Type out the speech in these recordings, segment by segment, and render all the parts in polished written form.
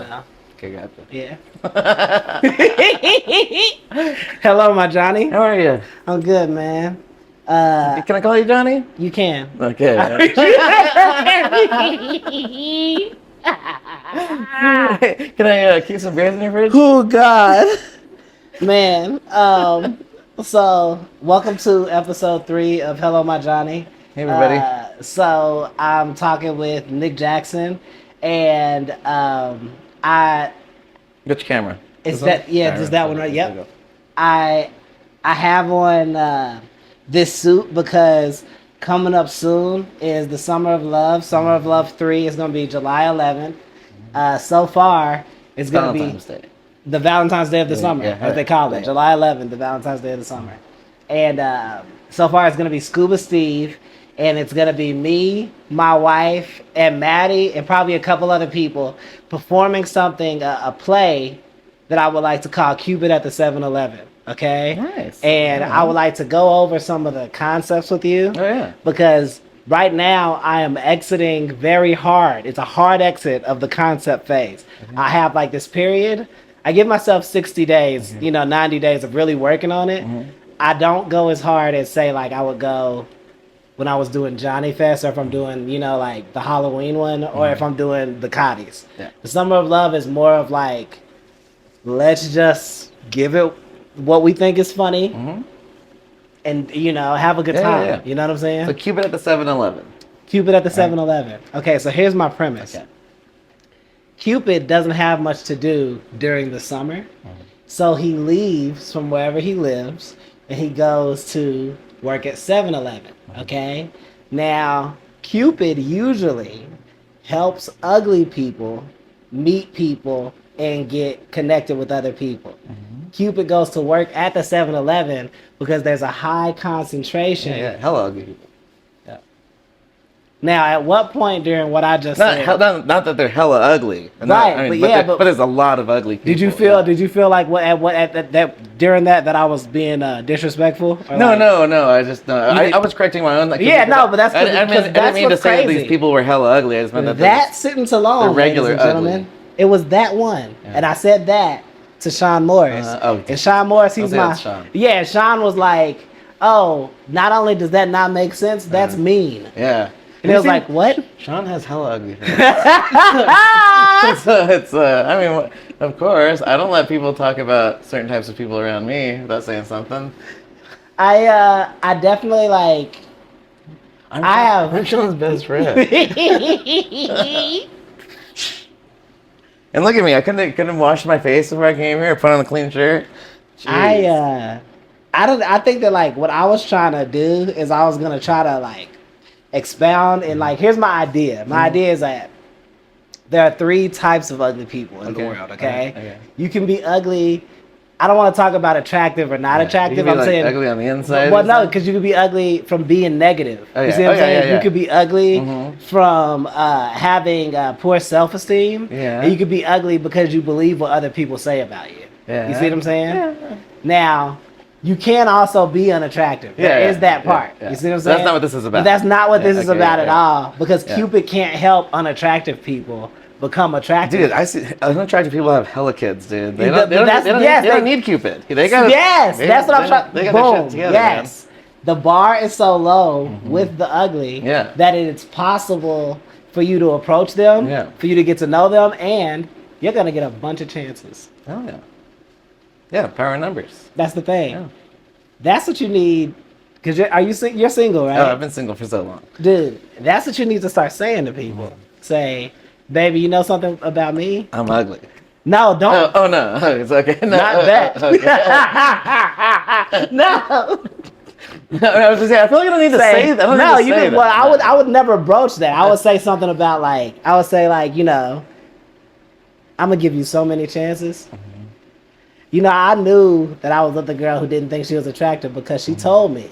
know. Okay, gotcha. Yeah. Hello, my Johnny. How are you? I'm good, man. Can I call you Johnny? You can. Okay. Can I keep some beers in your fridge? Oh God, man. So welcome to episode 3 of Hello, my Johnny. Hey, everybody. So I'm talking with Nick Jackson, and I. Which camera? Is that just that one right? Yep. I have on this suit because coming up soon is the Summer of Love. Summer of Love 3 is going to be July 11th. So far, it's going to be the Valentine's Day of the summer, as they call it. July 11th, the Valentine's Day of the summer. And so far, it's going to be Scuba Steve, and it's going to be me, my wife, and Maddie, and probably a couple other people performing something, a play that I would like to call Cupid at the 7-Eleven. Okay? Nice. And I would like to go over some of the concepts with you. Oh, yeah. Because right now I am exiting very hard. It's a hard exit of the concept phase. Mm-hmm. I have like this period. I give myself 60 days, 90 days of really working on it. Mm-hmm. I don't go as hard as say like I would go when I was doing Johnny Fest, or if I'm doing, like the Halloween one, or if I'm doing the Cotties. Yeah. The Summer of Love is more of like, let's just give it what we think is funny, and have a good time. Yeah. You know what I'm saying? So Cupid at the 7-Eleven. Cupid at the 7-Eleven. Okay, so here's my premise. Okay. Cupid doesn't have much to do during the summer, so he leaves from wherever he lives and he goes to work at 7-Eleven. Okay, now Cupid usually helps ugly people meet people and get connected with other people. Cupid goes to work at the 7-Eleven because there's a high concentration. Yeah, hella ugly people. Yeah. Now, at what point during what I just said? Not that they're hella ugly. Right, but there's a lot of ugly people. Did you feel like that during that I was being disrespectful? No. I just I was correcting my own. But that's I didn't mean to say that these people were hella ugly. I just meant that sentence alone, regular ladies and gentlemen, ugly. It was that one, and I said that to Sean Morris. And Sean Morris, he's Sean. Yeah, Sean was like, "Oh, not only does that not make sense, that's mean." Yeah. And it was like, what? Sean has hella ugly things. So I mean, of course, I don't let people talk about certain types of people around me without saying something. I definitely like. I'm Sean's best friend. And look at me, I couldn't wash my face before I came here, put on a clean shirt. Jeez. I think that like what I was trying to do is I was gonna try to like expound and like here's my idea. My idea is that there are 3 types of ugly people in the world. Okay? You can be ugly. I don't want to talk about attractive or not attractive. I'm saying ugly on the inside. Well, no, because you could be ugly from being negative. You see what I'm saying? You could be ugly from having poor self-esteem. Yeah. And you could be ugly because you believe what other people say about you. Yeah. You see what I'm saying? Yeah. Now, you can also be unattractive. There is that part. Yeah. You see what I'm saying? That's not what this is about. But that's not what this is about at all. Because Cupid can't help unattractive people become attractive. Dude, I see unattractive people have hella kids, dude. They don't need Cupid. They got. That's what I'm trying. They got their shit together. Yes, man. The bar is so low with the ugly that it's possible for you to approach them, for you to get to know them, and you're gonna get a bunch of chances. Oh yeah. Yeah, power in numbers. That's the thing. Yeah. That's what you need. Cause you're single, right? Oh, I've been single for so long. Dude, that's what you need to start saying to people. Say, baby, you know something about me? I'm ugly. No, don't. Oh no, it's okay. No, not that. Okay. No. No, I was just saying. I feel like I don't need to say that. No, you did. Well, I would never broach that. I would say something about like, I'm gonna give you so many chances. I knew that I was with a girl who didn't think she was attractive because she told me.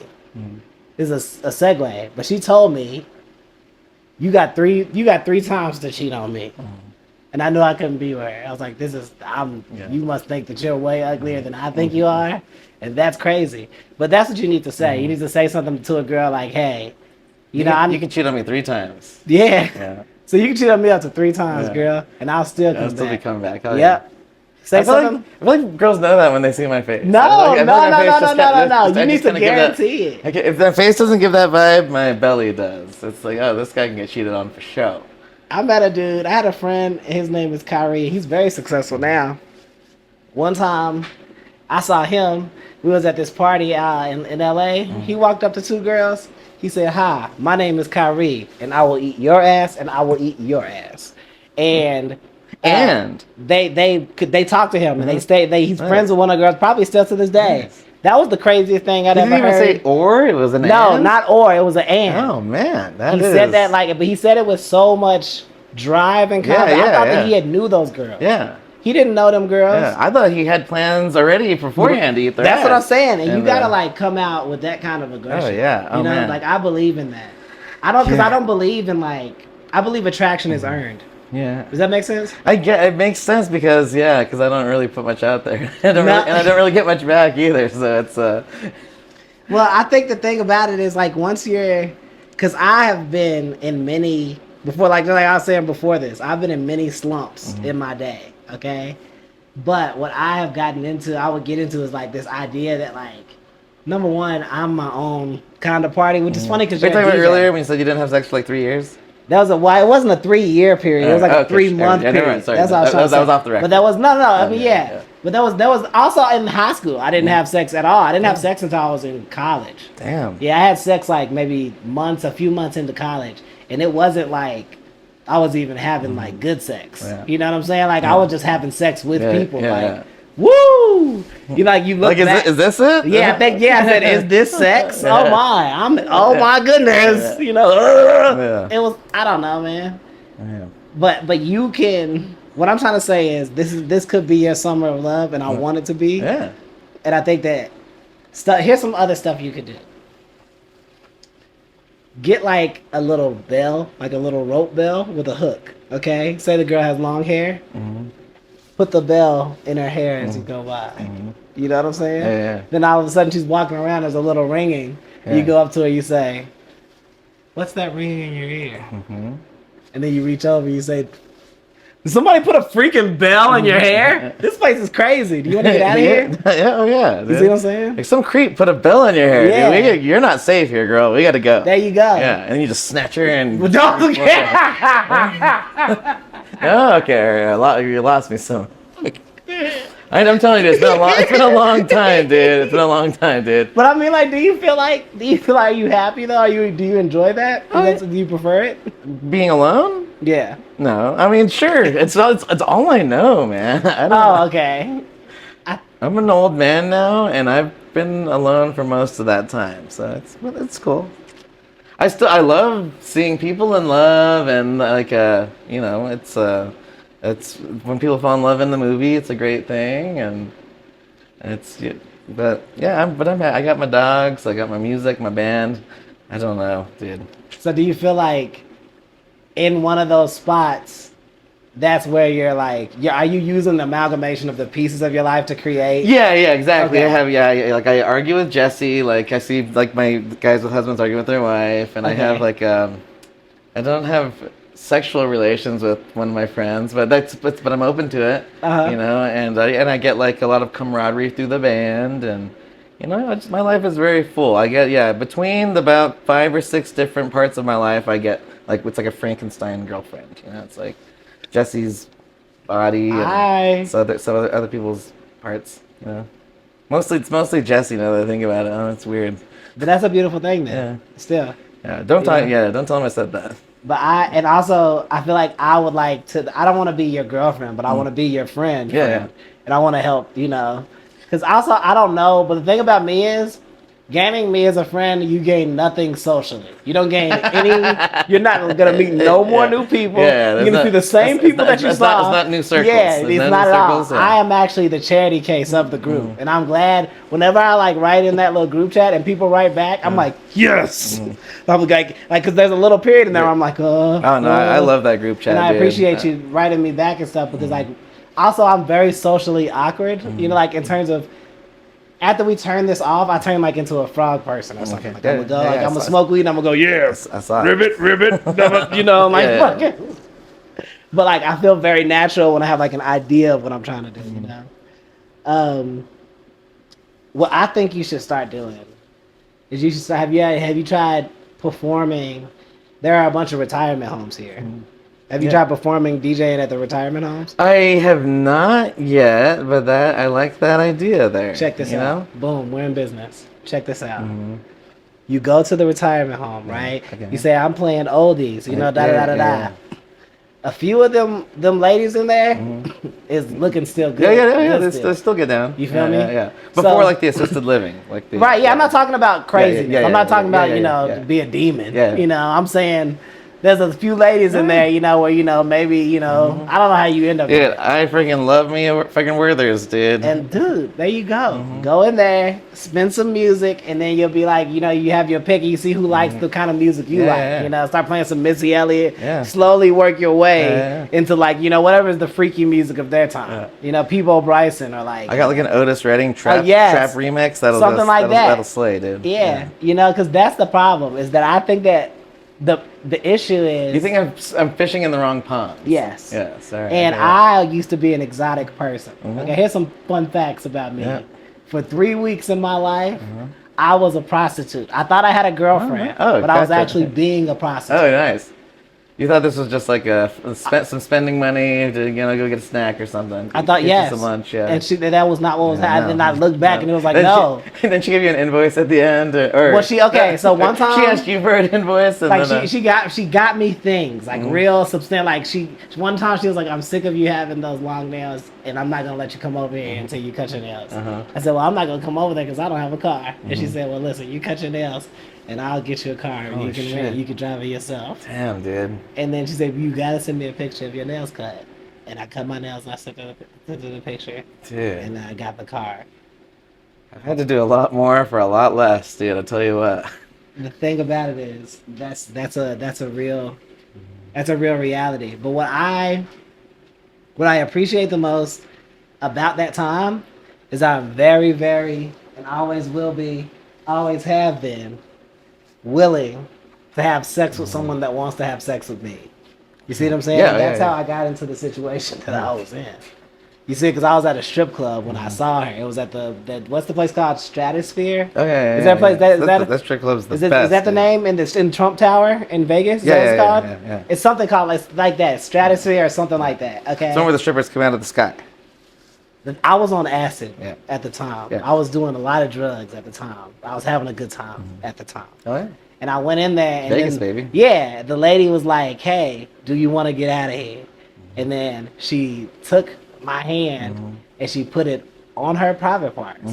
This is a segue, but she told me, you got three times to cheat on me. And I knew I couldn't be with her. I was like, you must think that you're way uglier than I think you are. And that's crazy. But that's what you need to say. You need to say something to a girl like, hey, you can cheat on me 3 times. Yeah. So you can cheat on me up to 3 times, girl, and I'll still come I'll still be back. coming back. Oh, Yep. Say I feel something. I feel like girls know that when they see my face. No. I feel like my face just No. just- I You need just to kinda give that- guarantee it. Okay, if that face doesn't give that vibe, my belly does. It's like, oh, this guy can get cheated on for sure. I met a dude. I had a friend. His name is Kyrie. He's very successful now. One time, I saw him. We was at this party in LA. He walked up to 2 girls. He said, "Hi, my name is Kyrie, and I will eat your ass, and I will eat your ass." And they talked to him, and he's friends with one of the girls, probably still to this day. Nice. That was the craziest thing I'd He ever didn't even heard. say or, it was an No, and? not or. It was an and. Oh, man. He said that but he said it with so much drive and confidence. I thought that he had knew those girls. Yeah. He didn't know them girls. Yeah, I thought he had plans already beforehand to eat their That's ass. what I'm saying, and you gotta uh, come out with that kind of aggression. Oh, yeah. Oh, you know, man. I believe in that. I don't believe in I believe attraction is earned. Yeah. Does that make sense? It makes sense because I don't really put much out there. And I don't really get much back either, so it's Well, I think the thing about it is once you're, because I have been in many before, like I was saying before this, I've been in many slumps in my day. Okay, but what I have gotten into, I would get into is this idea that number one, I'm my own kind of party, which is funny because we you're talking a about DJ. earlier when you said you didn't have sex for 3 years. That was it wasn't a 3-year period. It was a Okay, 3-month sure. Yeah, never period. mind, sorry. That's what I was trying to say. That was off the record. But that was no. I mean, yeah. yeah. But that was also in high school. I didn't have sex at all. I didn't have sex until I was in college. Damn. Yeah, I had sex maybe a few months into college, and it wasn't I was even having good sex. Yeah. You know what I'm saying? I was just having sex with people. Yeah. Woo! You look back. Is this it? Yeah, I said, is this sex? Yeah. Oh my goodness. Yeah. It was, I don't know, man. Yeah. But you can, what I'm trying to say is this could be your summer of love, and I want it to be. Yeah. And I think that here's some other stuff you could do. Get a little bell, a little rope bell with a hook. Okay? Say the girl has long hair. Mm-hmm. Put the bell in her hair as you go by. Mm-hmm. You know what I'm saying? Yeah. Then all of a sudden she's walking around, there's a little ringing. Yeah. You go up to her, you say, "What's that ringing in your ear?" Mm-hmm. And then you reach over, you say, "Did somebody put a freaking bell in your hair? This place is crazy. Do you want to get out of here?" Yeah, oh yeah. You see what I'm saying? Like some creep put a bell in your hair. Yeah. Dude. You're not safe here, girl. We gotta go. There you go. Yeah, and then you just snatch her and. Well, don't Oh, okay. You lost me some. I'm telling you, it's been a long time, dude. It's been a long time, dude. But I mean, do you feel like are you happy though? Do you enjoy that? Do you prefer it? Being alone? Yeah. No, I mean, sure. It's all I know, man. I don't Okay. I'm an old man now, and I've been alone for most of that time, so it's cool. I love seeing people in love, and it's when people fall in love in the movie, it's a great thing, and I got my dogs, I got my music, my band. I don't know, dude. So do you feel like in one of those spots, that's where you're are you using the amalgamation of the pieces of your life to create? Yeah, exactly. Okay. I argue with Jesse, I see my guys with husbands argue with their wife, and I have I don't have sexual relations with one of my friends, but I'm open to it, and I get a lot of camaraderie through the band, and my life is very full. I get between about 5 or 6 different parts of my life, I get it's like a Frankenstein girlfriend. It's like Jesse's body and some other people's parts. It's mostly Jesse now that I think about it. Oh, it's weird. But that's a beautiful thing, then. Yeah. Still. Yeah. Don't tell him I said that. But I feel like I would like to. I don't want to be your girlfriend, but I want to be your friend. Yeah. And I want to help. Because also I don't know. But the thing about me is, gaining me as a friend, you gain nothing socially. You don't gain any. You're not gonna meet no more new people. Yeah, you're gonna see the same people that you saw. It's not new circles. Yeah, it's not at all. Yeah. I am actually the charity case of the group, and I'm glad whenever I write in that little group chat and people write back, I'm like, yes. I'm because there's a little period in there where I'm like, oh no, I love that group chat. And I dude. appreciate you writing me back and stuff because also I'm very socially awkward. In terms of. After we turn this off, I turn into a frog person or something. I'm gonna go, I'm gonna smoke weed and I'm gonna go, yes. I saw it. Ribbit. Fuck it. But like I feel very natural when I have like an idea of what I'm trying to do, you know. What I think you should start doing is you should start, have you tried performing? There are a bunch of retirement homes here. Have you tried performing DJing at the retirement homes? I have not yet, but I like that idea there. Check this out. Know? Boom, we're in business. Check this out. You go to the retirement home, right? Okay. You say, I'm playing oldies, you know, da-da-da-da-da. A few of them ladies in there is looking still good. Yeah. They still get down. You feel me? Yeah. Before like the assisted living, like the right. Yeah, I'm not talking about craziness. I'm not talking about be a demon. Yeah. You know, I'm saying there's a few ladies in there, you know, where maybe I don't know how you end up. Dude, I freaking love me a fucking Werther's, dude. And dude, there you go. Go in there, spin some music, and then you'll be like, you have your pick, and you see who likes the kind of music you like. Yeah. You know, start playing some Missy Elliott. Yeah. Slowly work your way into like whatever is the freaky music of their time. You know, Peebo Bryson or like. I got like an Otis Redding trap remix that'll slay, dude. Yeah. You know, because that's the problem is that I think that. The issue is... You think I'm fishing in the wrong pond? Yes. Yes, all right. And I used to be an exotic person. Okay, here's some fun facts about me. Yeah. For 3 weeks in my life, I was a prostitute. I thought I had a girlfriend, but I was actually being a prostitute. Oh, nice. You thought this was just like some spending money to go get a snack or something. I thought get some lunch, and that was not what was happening. And I looked back and it was like no. And then she gave you an invoice at the end, or so one time she asked you for an invoice, and like then, she got me things like real substantial. Like one time she was like, I'm sick of you having those long nails, and I'm not gonna let you come over here until you cut your nails. I said, well, I'm not gonna come over there because I don't have a car. And she said, well, listen, you cut your nails. And I'll get you a car and you can drive it yourself. Damn, dude. And then she said, you gotta send me a picture of your nails cut. And I cut my nails and I sent her the picture. Dude. And I got the car. I've had to do a lot more for a lot less, dude, I'll tell you what. The thing about it is that's a real reality. But what I appreciate the most about that time is I'm very, very, and always will be, always have been, willing to have sex with someone that wants to have sex with me. You see what I'm saying? Yeah, that's how I got into the situation that I was in. You see, because I was at a strip club when I saw her. It was at what's the place called? Stratosphere? Okay. Is that a place? That strip club's the best. Is that the name in Trump Tower in Vegas? Is that what it's called? Yeah. It's something called like that, Stratosphere or something like that. Okay. Somewhere where the strippers come out of the sky. I was on acid at the time. Yeah. I was doing a lot of drugs at the time. I was having a good time at the time. Oh, yeah. And I went in there. And Vegas, baby. Yeah, the lady was like, hey, do you want to get out of here? And then she took my hand and she put it on her private parts.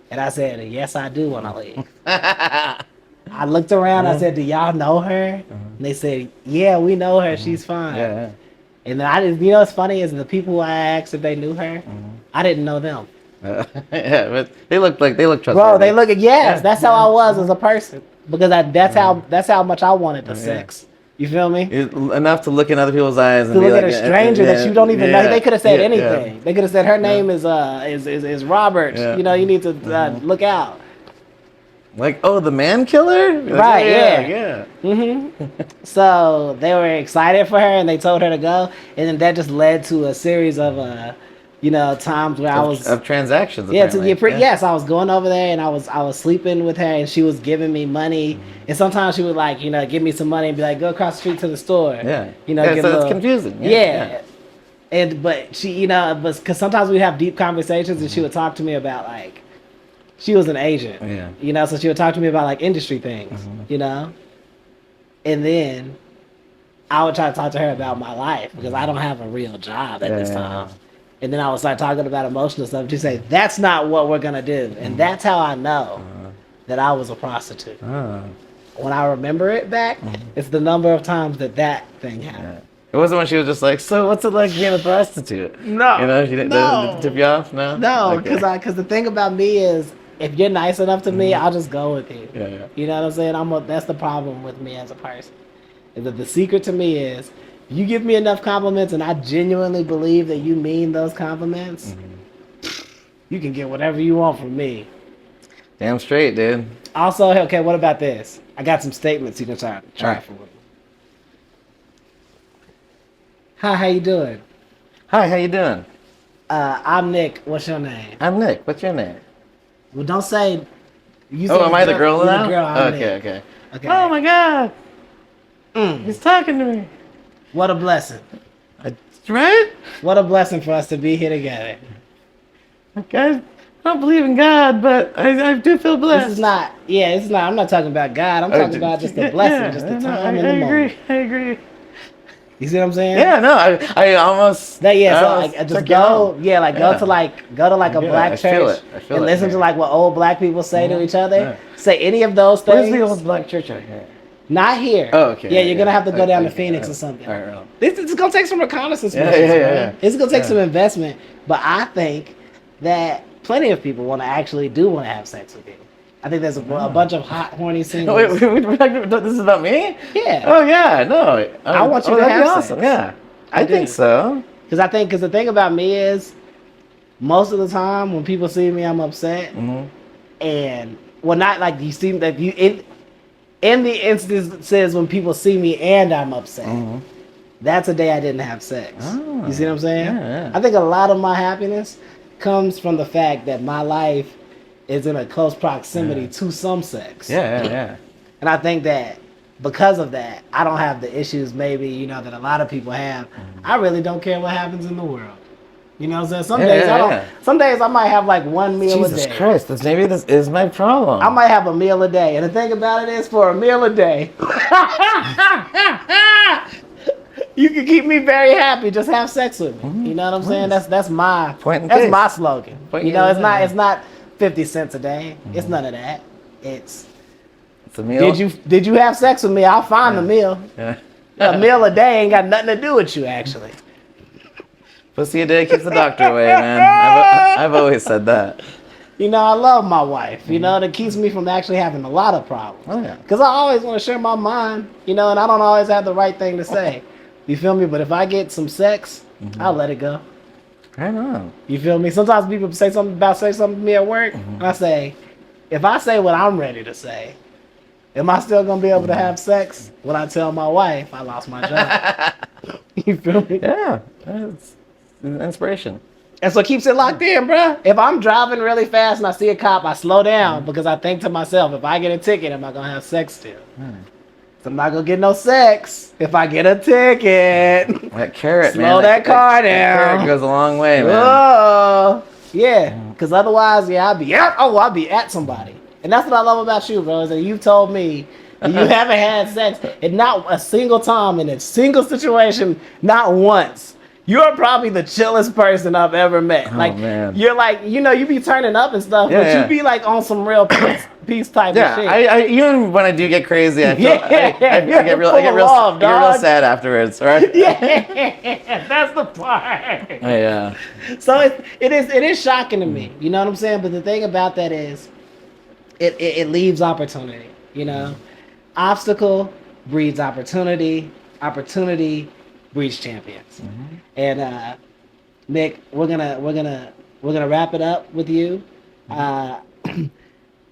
And I said, yes, I do want to leave. I looked around. I said, do y'all know her? And they said, yeah, we know her. She's fine. Yeah. And then I just, what's funny is the people who I asked if they knew her, I didn't know them. Yeah, but they look trustworthy. Bro, they look that's how I was as a person. Because that's how much I wanted the sex. You feel me? Enough to look in other people's eyes and to look like, at a stranger that you don't even know. They could have said anything. Yeah. They could have said her name is Robert. Yeah. You need to look out. Like, oh, the man killer? Right, yeah. So they were excited for her and they told her to go. And then that just led to a series of times where I was of transactions. Yes, I was going over there and I was sleeping with her and she was giving me money. And sometimes she would like give me some money and be like, go across the street to the store. Yeah, it's confusing. But she because sometimes we'd have deep conversations and she would talk to me about like she was an agent. So she would talk to me about like industry things. And then I would try to talk to her about my life because I don't have a real job at this time. And then I would start talking about emotional stuff. She'd say, that's not what we're going to do. And that's how I know that I was a prostitute. When I remember it back, it's the number of times that thing happened. It wasn't when she was just like, so what's it like being a prostitute? No. She didn't tip you off? No? No, because the thing about me is, if you're nice enough to me, I'll just go with you. Yeah. You know what I'm saying? That's the problem with me as a person. The secret to me is, you give me enough compliments and I genuinely believe that you mean those compliments, you can get whatever you want from me. Damn straight, dude. Also, okay, what about this? I got some statements you can try for me. Hi, how you doing? Hi, how you doing? I'm Nick. What's your name? I'm Nick. What's your name? Well, don't say. You Oh, say am I the girl you're now? the girl. I'm Okay, Nick. okay. Okay. Oh my God, Mm, he's talking to me. what a blessing. Right? What a blessing for us to be here together. Guys, I don't believe in God, but I do feel blessed. This is not. Yeah, this is not. I'm not talking about God. I'm talking about just the blessing, just the time and the moment. I agree. You see what I'm saying? Yeah, no, I almost. That yeah, I so almost like just took you go, home. yeah, like go to like a Yeah, black I feel church it. I feel and it listen here. to like what old black people say to each other. Yeah. Say any of those Where's things. the old black church out here? Not here. Oh, okay. Yeah, you're gonna have to go down to Okay, Phoenix all or something. All right, This is gonna take some reconnaissance Yeah, missions, yeah, man. yeah. It's gonna take Yeah. some investment, but I think that plenty of people want to have sex with you. I think there's a bunch of hot, horny singles. This is about me? Yeah. Oh yeah, no. I want you to that'd have be awesome. sex. Yeah, I I think do. so. Because the thing about me is, most of the time when people see me, I'm upset, Mm-hmm. and well, not like you see that you in the instances when people see me and I'm upset. Mm-hmm. That's a day I didn't have sex. Oh, You see what I'm saying? yeah. I think a lot of my happiness comes from the fact that my life is in a close proximity to some sex. Yeah. And I think that because of that, I don't have the issues maybe, that a lot of people have. I really don't care what happens in the world. You know what I'm saying? Some days I don't. Some days I might have like one meal a day. Jesus Christ, maybe this is my problem. I might have a meal a day. And the thing about it is, for a meal a day, you can keep me very happy. Just have sex with me. Mm-hmm. You know what I'm saying? That's my Point in that's case. my slogan. Point You know, in case. it's not 50 cents a day. It's none of that. It's a meal. did you have sex with me? I'll find the meal. Yeah. A meal a day ain't got nothing to do with you, actually. Pussy a day keeps the doctor away, man. I've always said that. You know, I love my wife. You know, that keeps me from actually having a lot of problems. Oh yeah. Because I always want to share my mind, and I don't always have the right thing to say. You feel me? But if I get some sex, I'll let it go. Right on. You feel me? Sometimes people say something to me at work, and I say, if I say what I'm ready to say, am I still going to be able to have sex when I tell my wife I lost my job? You feel me? Yeah. It's an inspiration. And so it keeps it locked in, bruh. If I'm driving really fast and I see a cop, I slow down because I think to myself, if I get a ticket, am I going to have sex still? So I'm not going to get no sex if I get a ticket. That carrot, man. Slow that car down. That carrot goes a long way, man. Oh, yeah. Because otherwise, I'll be at somebody. And that's what I love about you, bro, is that you've told me that you haven't had sex and not a single time in a single situation, not once. You're probably the chillest person I've ever met. Oh, like, man. you're like, you be turning up and stuff, but you be like on some real peace type of shit. I even when I do get crazy, I get real sad afterwards, right? Yeah, that's the part. Yeah. So it is shocking to me. You know what I'm saying? But the thing about that is, it leaves opportunity. Obstacle breeds opportunity. Opportunity breeds champions. And Nick, we're gonna wrap it up with you.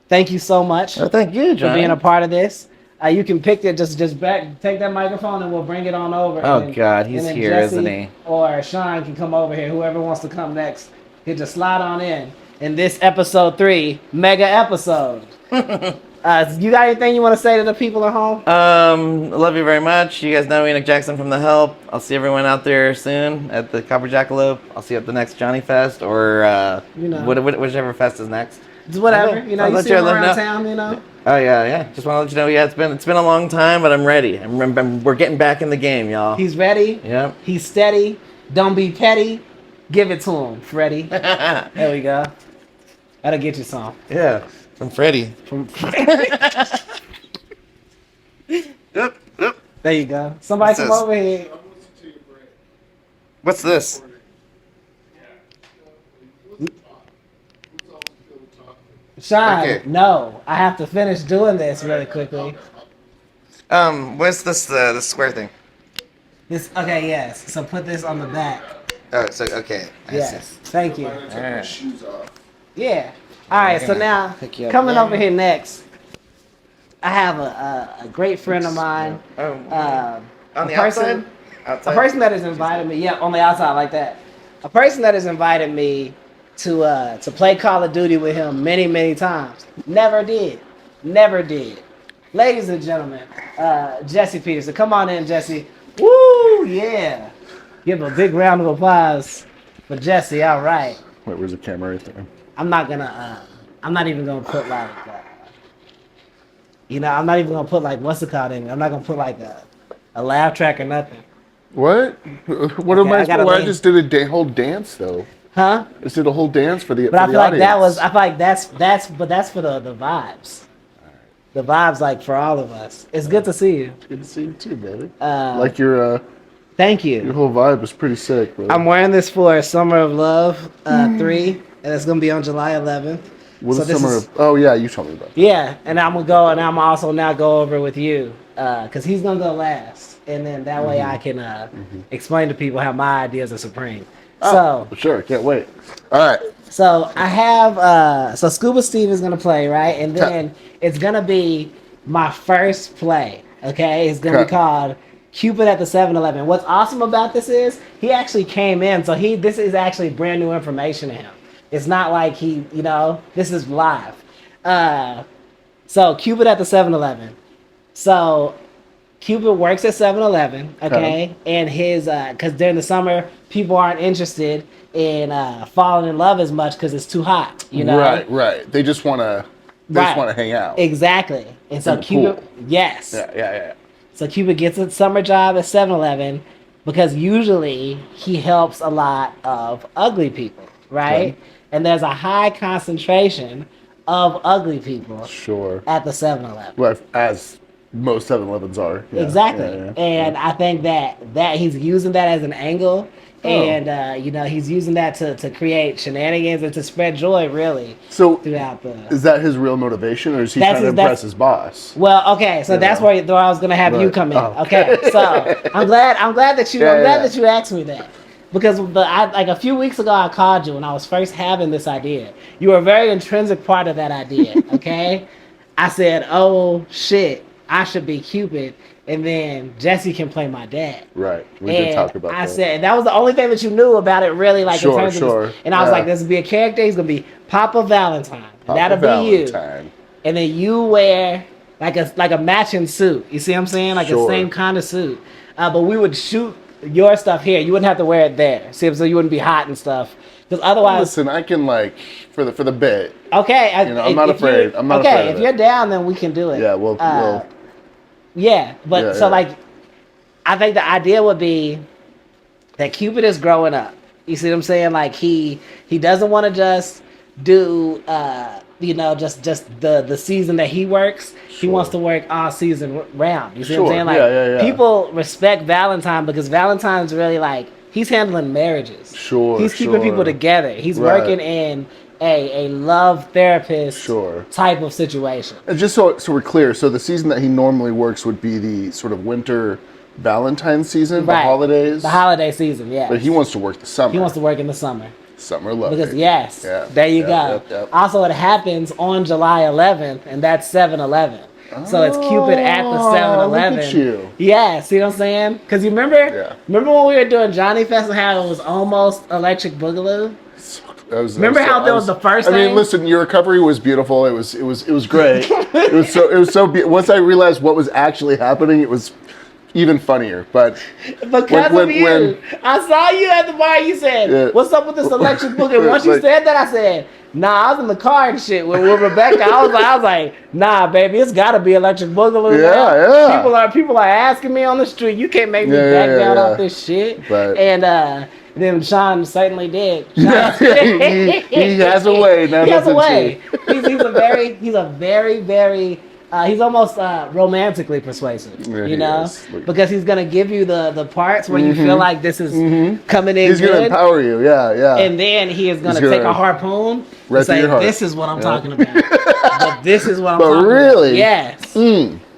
Thank you so much. Well, thank you, Jonny, for being a part of this. You can pick it, just back, take that microphone and we'll bring it on over. Oh God, he's here, Jesse isn't he? Or Sean can come over here. Whoever wants to come next, can just slide on in this episode 3 mega episode. You got anything you want to say to the people at home? Love you very much. You guys know me, Nick Jackson from The Help. I'll see everyone out there soon at the Copper Jackalope. I'll see you at the next Jonny Fest or whichever fest is next. Just whatever. You see him around town. Oh yeah. Just want to let you know, it's been a long time, but I'm ready. We're getting back in the game, y'all. He's ready. Yep. He's steady. Don't be petty. Give it to him, Freddie. There we go. That'll get you some. Yeah. From Freddie. Yep. There you go. Somebody come over here. What's this? Sean, no. I have to finish doing this really quickly. What's this, the square thing? Yes. So put this on the back. Oh, so, okay. Yes. Thank you. All right. Yeah. All right, so now, coming over here next, I have a great friend of mine. On the person, outside? Outside? A person that has invited me, yeah, on the outside like that. A person that has invited me to play Call of Duty with him many, many times. Never did. Never did. Ladies and gentlemen, Jesse Peterson. Come on in, Jesse. Woo, yeah. Give a big round of applause for Jesse. All right. Wait, where's the camera right there? I'm not even gonna put like, I'm not even gonna put like, what's it called in it? I'm not gonna put like a laugh track or nothing. What? What am I supposed to? I just did a whole dance though. Huh? I just did a whole dance for the. But I feel like that's for the vibes. The vibes, like, for all of us. It's good to see you. Good to see you too, baby. Like your thank you. Your whole vibe is pretty sick, bro. I'm wearing this for Summer of Love 3, and it's gonna be on July 11th. Oh yeah, you told me about that. Yeah, and I'm gonna go, and I'm also now go over with you, cause he's gonna go last, and then that way I can explain to people how my ideas are supreme. Oh, so sure, can't wait. All right. So I have so Scuba Steve is gonna play, right, and then it's gonna be my first play. Okay, it's gonna be called Cupid at the 7-Eleven. What's awesome about this is he actually came in, so this is actually brand new information to him. It's not like this is live. So Cupid at the 7-Eleven. So Cupid works at 7-Eleven, okay? And his, because during the summer, people aren't interested in falling in love as much because it's too hot, Right. They just want to hang out. Exactly. And so Cupid, yes. Yeah. So Cupid gets a summer job at 7-Eleven because usually he helps a lot of ugly people, right? Okay. And there's a high concentration of ugly people at the 7-Eleven. Well, as most 7-Elevens are. Yeah. Exactly. And I think that he's using that as an angle. And he's using that to create shenanigans and to spread joy, really. So throughout is that his real motivation, or is he trying to impress his boss? Well, okay, so that's where I was gonna have you come in. Okay, so I'm glad that you that you asked me that, because like a few weeks ago I called you when I was first having this idea. You were a very intrinsic part of that idea. Okay, I said, oh shit, I should be Cupid. And then Jesse can play my dad. Right. We did talk about that. I said that was the only thing that you knew about it, really, like in terms of this. And I was like, this will be a character. He's gonna be Papa Valentine. And that'll be you. And then you wear like a matching suit. You see what I'm saying? Like the same kind of suit. But we would shoot your stuff here. You wouldn't have to wear it there. See, so you wouldn't be hot and stuff. Because otherwise, listen, I can for the bit. Okay. I'm not afraid. I'm not afraid. Okay, if you're down, then we can do it. Yeah, we'll. Yeah, but I think the idea would be that Cupid is growing up. You see what I'm saying? Like he doesn't want to just do just the season that he works. He wants to work all season round. You see what I'm saying? Like people respect Valentine because Valentine's really like he's handling marriages. He's keeping people together. He's working in a love therapist type of situation. And just so we're clear, so the season that he normally works would be the sort of winter Valentine season, the holidays? The holiday season, yeah. But he wants to work the summer. He wants to work in the summer. Summer love. Because, there you go. Yep. Also, it happens on July 11th, and that's 7-Eleven. So it's Cupid at the 7-Eleven. Look at you. Yeah, see what I'm saying? Because you remember when we were doing Jonny Fest and how it was almost Electric Boogaloo? Remember how that was the first thing? I mean, listen, your recovery was beautiful. It was great. it was so once I realized what was actually happening, it was even funnier. But because of you, I saw you at the bar. You said, "What's up with this Electric Boogaloo?" Once you said that, I said, "Nah, I was in the car and shit with Rebecca." I was like, "Nah, baby, it's got to be Electric Boogaloo." Yeah. People are asking me on the street. You can't make me back down off this shit. But, and then Sean certainly did. He has a way. He has a way. He's almost romantically persuasive, because he's gonna give you the parts where you feel like this is coming in. He's gonna empower you, and then he is gonna take a harpoon and say, "This is what I'm talking about." But this is what I'm talking about. Yes.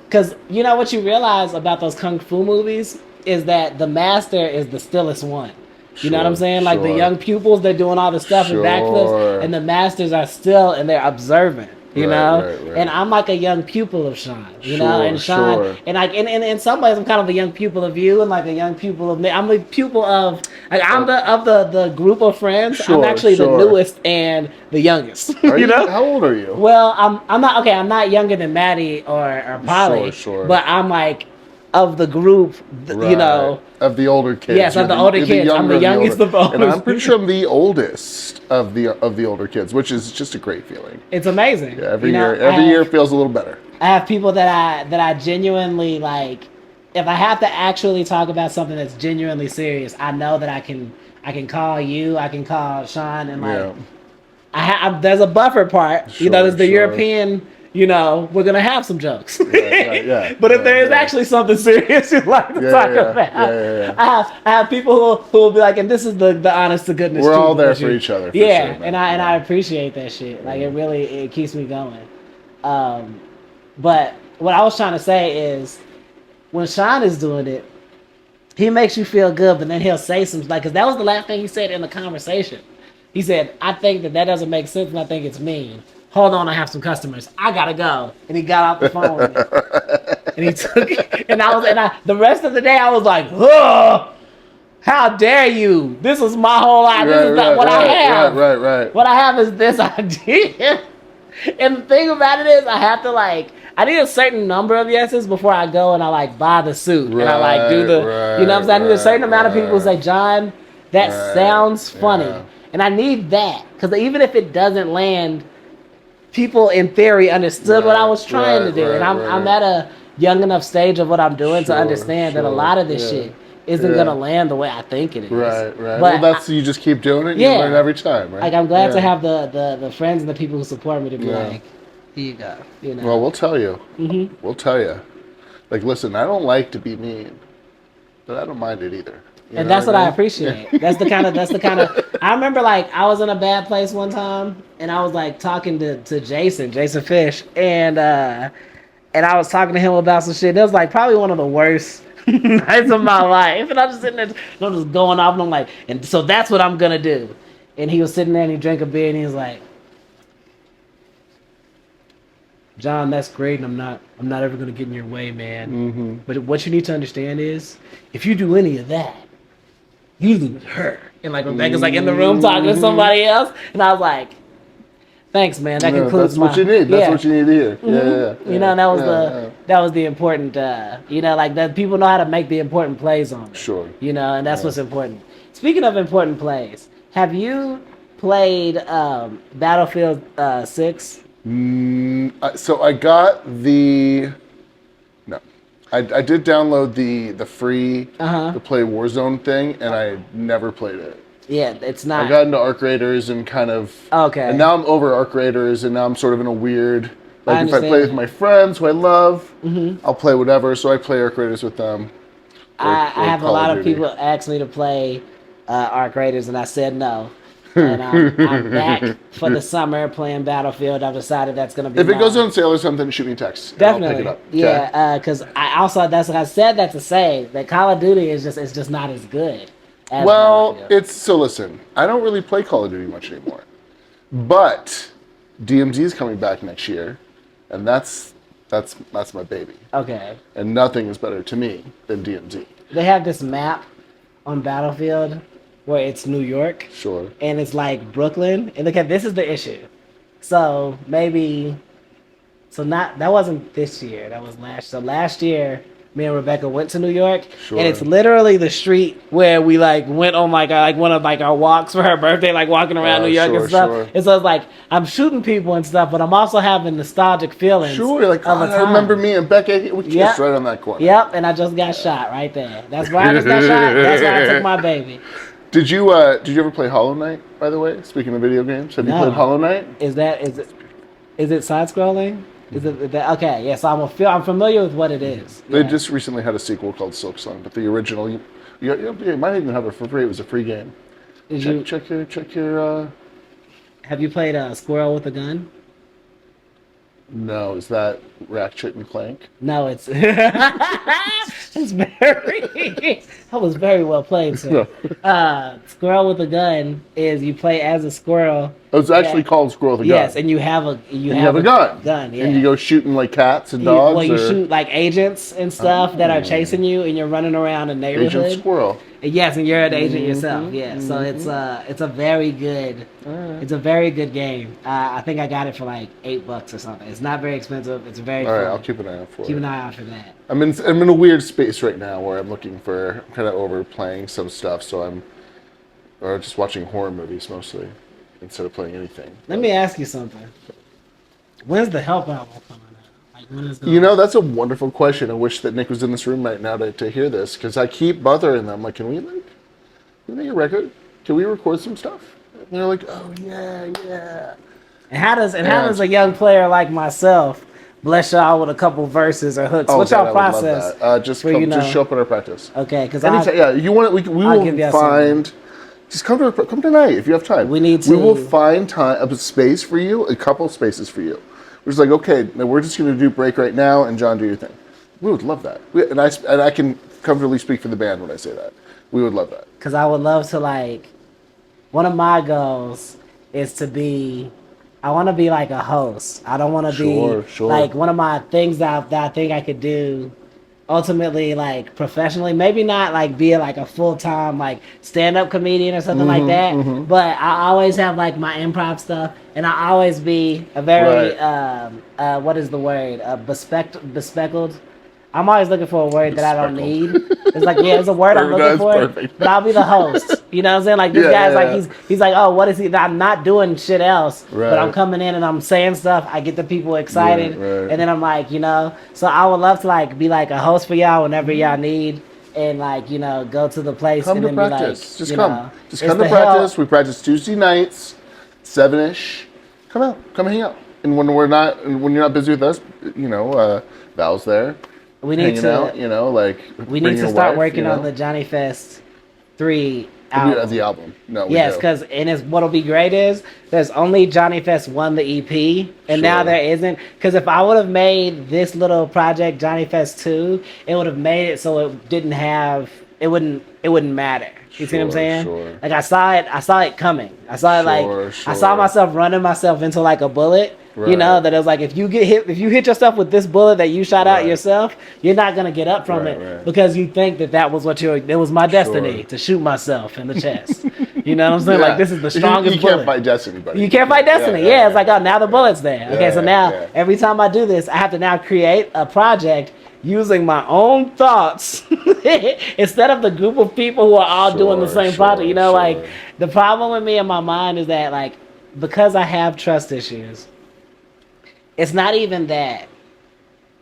Because you know what you realize about those kung fu movies is that the master is the stillest one. You know what I'm saying? Like the young pupils, they're doing all the stuff and backflips, and the masters are still and they're observant. you know, and I'm like a young pupil of Sean, you know, and Sean, and like in some ways I'm kind of a young pupil of you, and like a young pupil of me. I'm a pupil of like I'm the group of friends. I'm actually the newest and the youngest. You know, how old are you? Well, I'm not okay. I'm not younger than Maddie or Polly, but I'm like of the group, you know, of the older kids. Yes, of the older kids. I'm the youngest of the older. And I'm pretty sure I'm the oldest of the older kids, which is just a great feeling. It's amazing. Yeah, every year feels a little better. I have people that I genuinely like. If I have to actually talk about something that's genuinely serious, I know that I can call you, I can call Sean, and like there's a buffer part. You know, there's the European. You know, we're gonna have some jokes. But if there is actually something serious you'd like to talk about, I have people who will be like, and this is the honest to goodness. We're all there for each other. For sure, and I appreciate that shit. Like it keeps me going. But what I was trying to say is, when Sean is doing it, he makes you feel good, but then he'll say something like, because that was the last thing he said in the conversation. He said, "I think that doesn't make sense, and I think it's mean. Hold on, I have some customers. I gotta go." And he got off the phone with me. And he took it. And the rest of the day I was like, "Oh, how dare you? This is my whole life. This is not what I have. Right. What I have is this idea." And the thing about it is, I need a certain number of yeses before I go and I like buy the suit. And I like do you know what I'm saying? I need a certain amount of people who say, "John, that sounds funny." Yeah. And I need that. Because even if it doesn't land, people in theory understood what I was trying to do. And I'm at a young enough stage of what I'm doing to understand that a lot of this shit isn't going to land the way I think it is. Right. But well, you just keep doing it and you learn every time, right? Like, I'm glad to have the friends and the people who support me to be like, here you go. You know? Well, we'll tell you. Mm-hmm. We'll tell you. Like, listen, I don't like to be mean, but I don't mind it either. And that's what I appreciate. That's the kind of. I remember, like, I was in a bad place one time, and I was like talking to Jason Fish, and I was talking to him about some shit. That was like probably one of the worst nights of my life, and I'm just sitting there, I'm just going off, and I'm like, and so that's what I'm gonna do. And he was sitting there, and he drank a beer, and he was like, "John, that's great, and I'm not ever gonna get in your way, man. Mm-hmm. But what you need to understand is, if you do any of that, you lose her." And like Rebecca's like in the room talking to somebody else, and I was like, "Thanks, man. That concludes what you need. That's what you need to hear." Mm-hmm. Yeah. You know, that was the important. You know, like that people know how to make the important plays on it. Sure. You know, and that's what's important. Speaking of important plays, have you played Battlefield 6? So I got the. I did download the free to play Warzone thing, and I never played it. Yeah, it's not. I got into Arc Raiders and kind of. Okay. And now I'm over Arc Raiders, and now I'm sort of in a weird. Like if I play with my friends who I love, I'll play whatever. So I play Arc Raiders with them. I have a lot of people ask me to play Arc Raiders, and I said no. And I'm back for the summer playing Battlefield. I've decided that's going to be. If it goes on sale or something, shoot me a text. Definitely. I'll pick it up. Yeah, because I also I said that to say that Call of Duty is just not as good. As so listen, I don't really play Call of Duty much anymore, but DMZ is coming back next year, and that's my baby. Okay. And nothing is better to me than DMZ. They have this map on Battlefield where it's New York. Sure. And it's like Brooklyn. And look at this is the issue. So maybe that wasn't this year. That was last. So last year, me and Rebecca went to New York. Sure. And it's literally the street where we like went on like one of like our walks for her birthday, like walking around New York and stuff. Sure. And so it's like I'm shooting people and stuff, but I'm also having nostalgic feelings. Sure, like I remember me and Becca. We kissed right on that corner. Yep, and I just got shot right there. That's where I just got shot. That's where I took my baby. Did you ever play Hollow Knight, by the way? Speaking of video games, have you played Hollow Knight? Is it side scrolling? Is it okay? Yes, I'm familiar with what it is. They just recently had a sequel called Silksong, but the original you might even have it for free. It was a free game. Check your. Have you played Squirrel with a Gun? No, is that Ratchet and Clank? No, it's it's very that was very well played, sir. Squirrel with a Gun is you play as a squirrel. Oh, it's actually called Squirrel with a Gun. Yes, and you have a gun. Gun, yeah. And you go shooting like cats and dogs. You shoot like agents and stuff that are chasing you, and you're running around a neighborhood. Agent Squirrel. Yes, and you're an agent yourself. Yeah, so it's a very good game. I think I got it for like $8 or something. It's not very expensive. It's very all right. fun. I'll keep an eye out for it. Keep an eye out for that. I'm in a weird space right now where I'm kind of overplaying some stuff, so or just watching horror movies mostly instead of playing anything. Let me ask you something. When's the Help album coming out? Like when is the? That's a wonderful question. I wish that Nick was in this room right now to hear this, because I keep bothering them. Like, can we make a record? Can we record some stuff? And they're like, oh yeah. And how does a young player like myself bless y'all with a couple verses or hooks? What's y'all process? Just show up at our practice. Okay, because you want it? We will find. Just come tonight if you have time. We will find time, a space for you, a couple spaces for you. We're just like, okay, now we're just going to do break right now, and John, do your thing. We would love that. And I can comfortably speak for the band when I say that. We would love that. Because I would love to, one of my goals is to be, I want to be like a host. I don't want to be, one of my things that I think I could do ultimately, professionally, maybe not be a full-time stand-up comedian or something like that, but I always have my improv stuff, and I always be a very what is the word, bespeckled. I'm always looking for a word that I don't need. It's it's a word I'm looking for, but I'll be the host. You know what I'm saying? This guy's he's like, oh, what is he? I'm not doing shit else, but I'm coming in and I'm saying stuff. I get the people excited, and then I'm so I would love to be a host for y'all whenever y'all need, and go to the place come and to then practice. be just come to practice. We practice Tuesday nights, 7ish. Come out, come hang out. And when you're not busy with us, Val's there. We need to, we need to start working on the Jonny Fest 3 album. The album. No, yes, because what'll be great is there's only Jonny Fest 1, the EP, and now there isn't. Because if I would have made this little project Jonny Fest 2, it would have made it so it didn't have, it wouldn't matter. You see what I'm saying? Sure. I saw it coming. I saw it I saw myself running myself into a bullet. Right. That it was if you hit yourself with this bullet that you shot out yourself, you're not gonna get up from it because you think that was it was my destiny to shoot myself in the chest. You know what I'm saying? This is the strongest bullet. You can't fight destiny, buddy. You can't fight destiny. It's oh, now the bullet's there. Okay, so now every time I do this, I have to now create a project using my own thoughts instead of the group of people who are all doing the same project. The problem with me in my mind is that because I have trust issues, it's not even that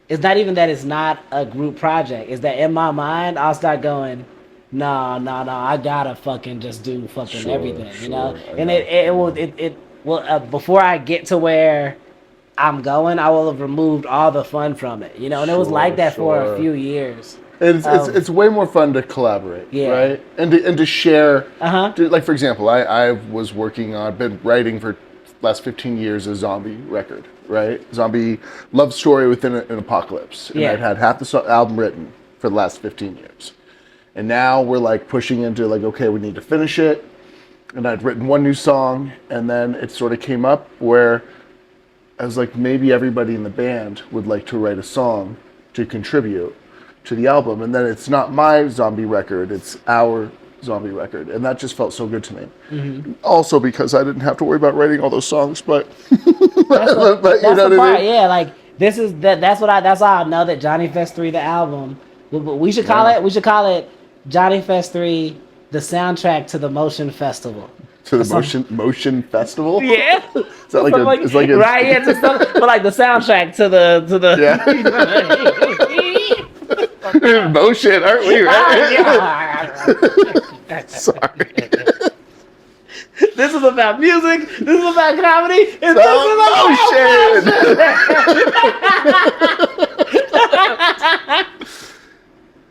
it's not a group project. It's that in my mind I'll start going, no, I gotta fucking just do fucking everything, And it will before I get to where I'm going, I will have removed all the fun from it, and it was like that for a few years. It's way more fun to collaborate, right? And to share. For example, I've been writing for last 15 years a zombie record, right? Zombie love story within an apocalypse, and I'd had half the album written for the last 15 years, and now we're pushing into okay, we need to finish it, and I'd written one new song, and then it sort of came up where I was maybe everybody in the band would like to write a song to contribute to the album, and then it's not my zombie record, it's our zombie record, and that just felt so good to me. Also because I didn't have to worry about writing all those songs, but that's the part. Yeah, that's why I know that Jonny Fest 3 the album. We should call it Jonny Fest 3 the soundtrack to the Motion Festival. To the Motion Festival? Yeah. Is that right? Yeah, just but the soundtrack to the Motion, aren't we? Right? Sorry. This is about music. This is about comedy. And Motion.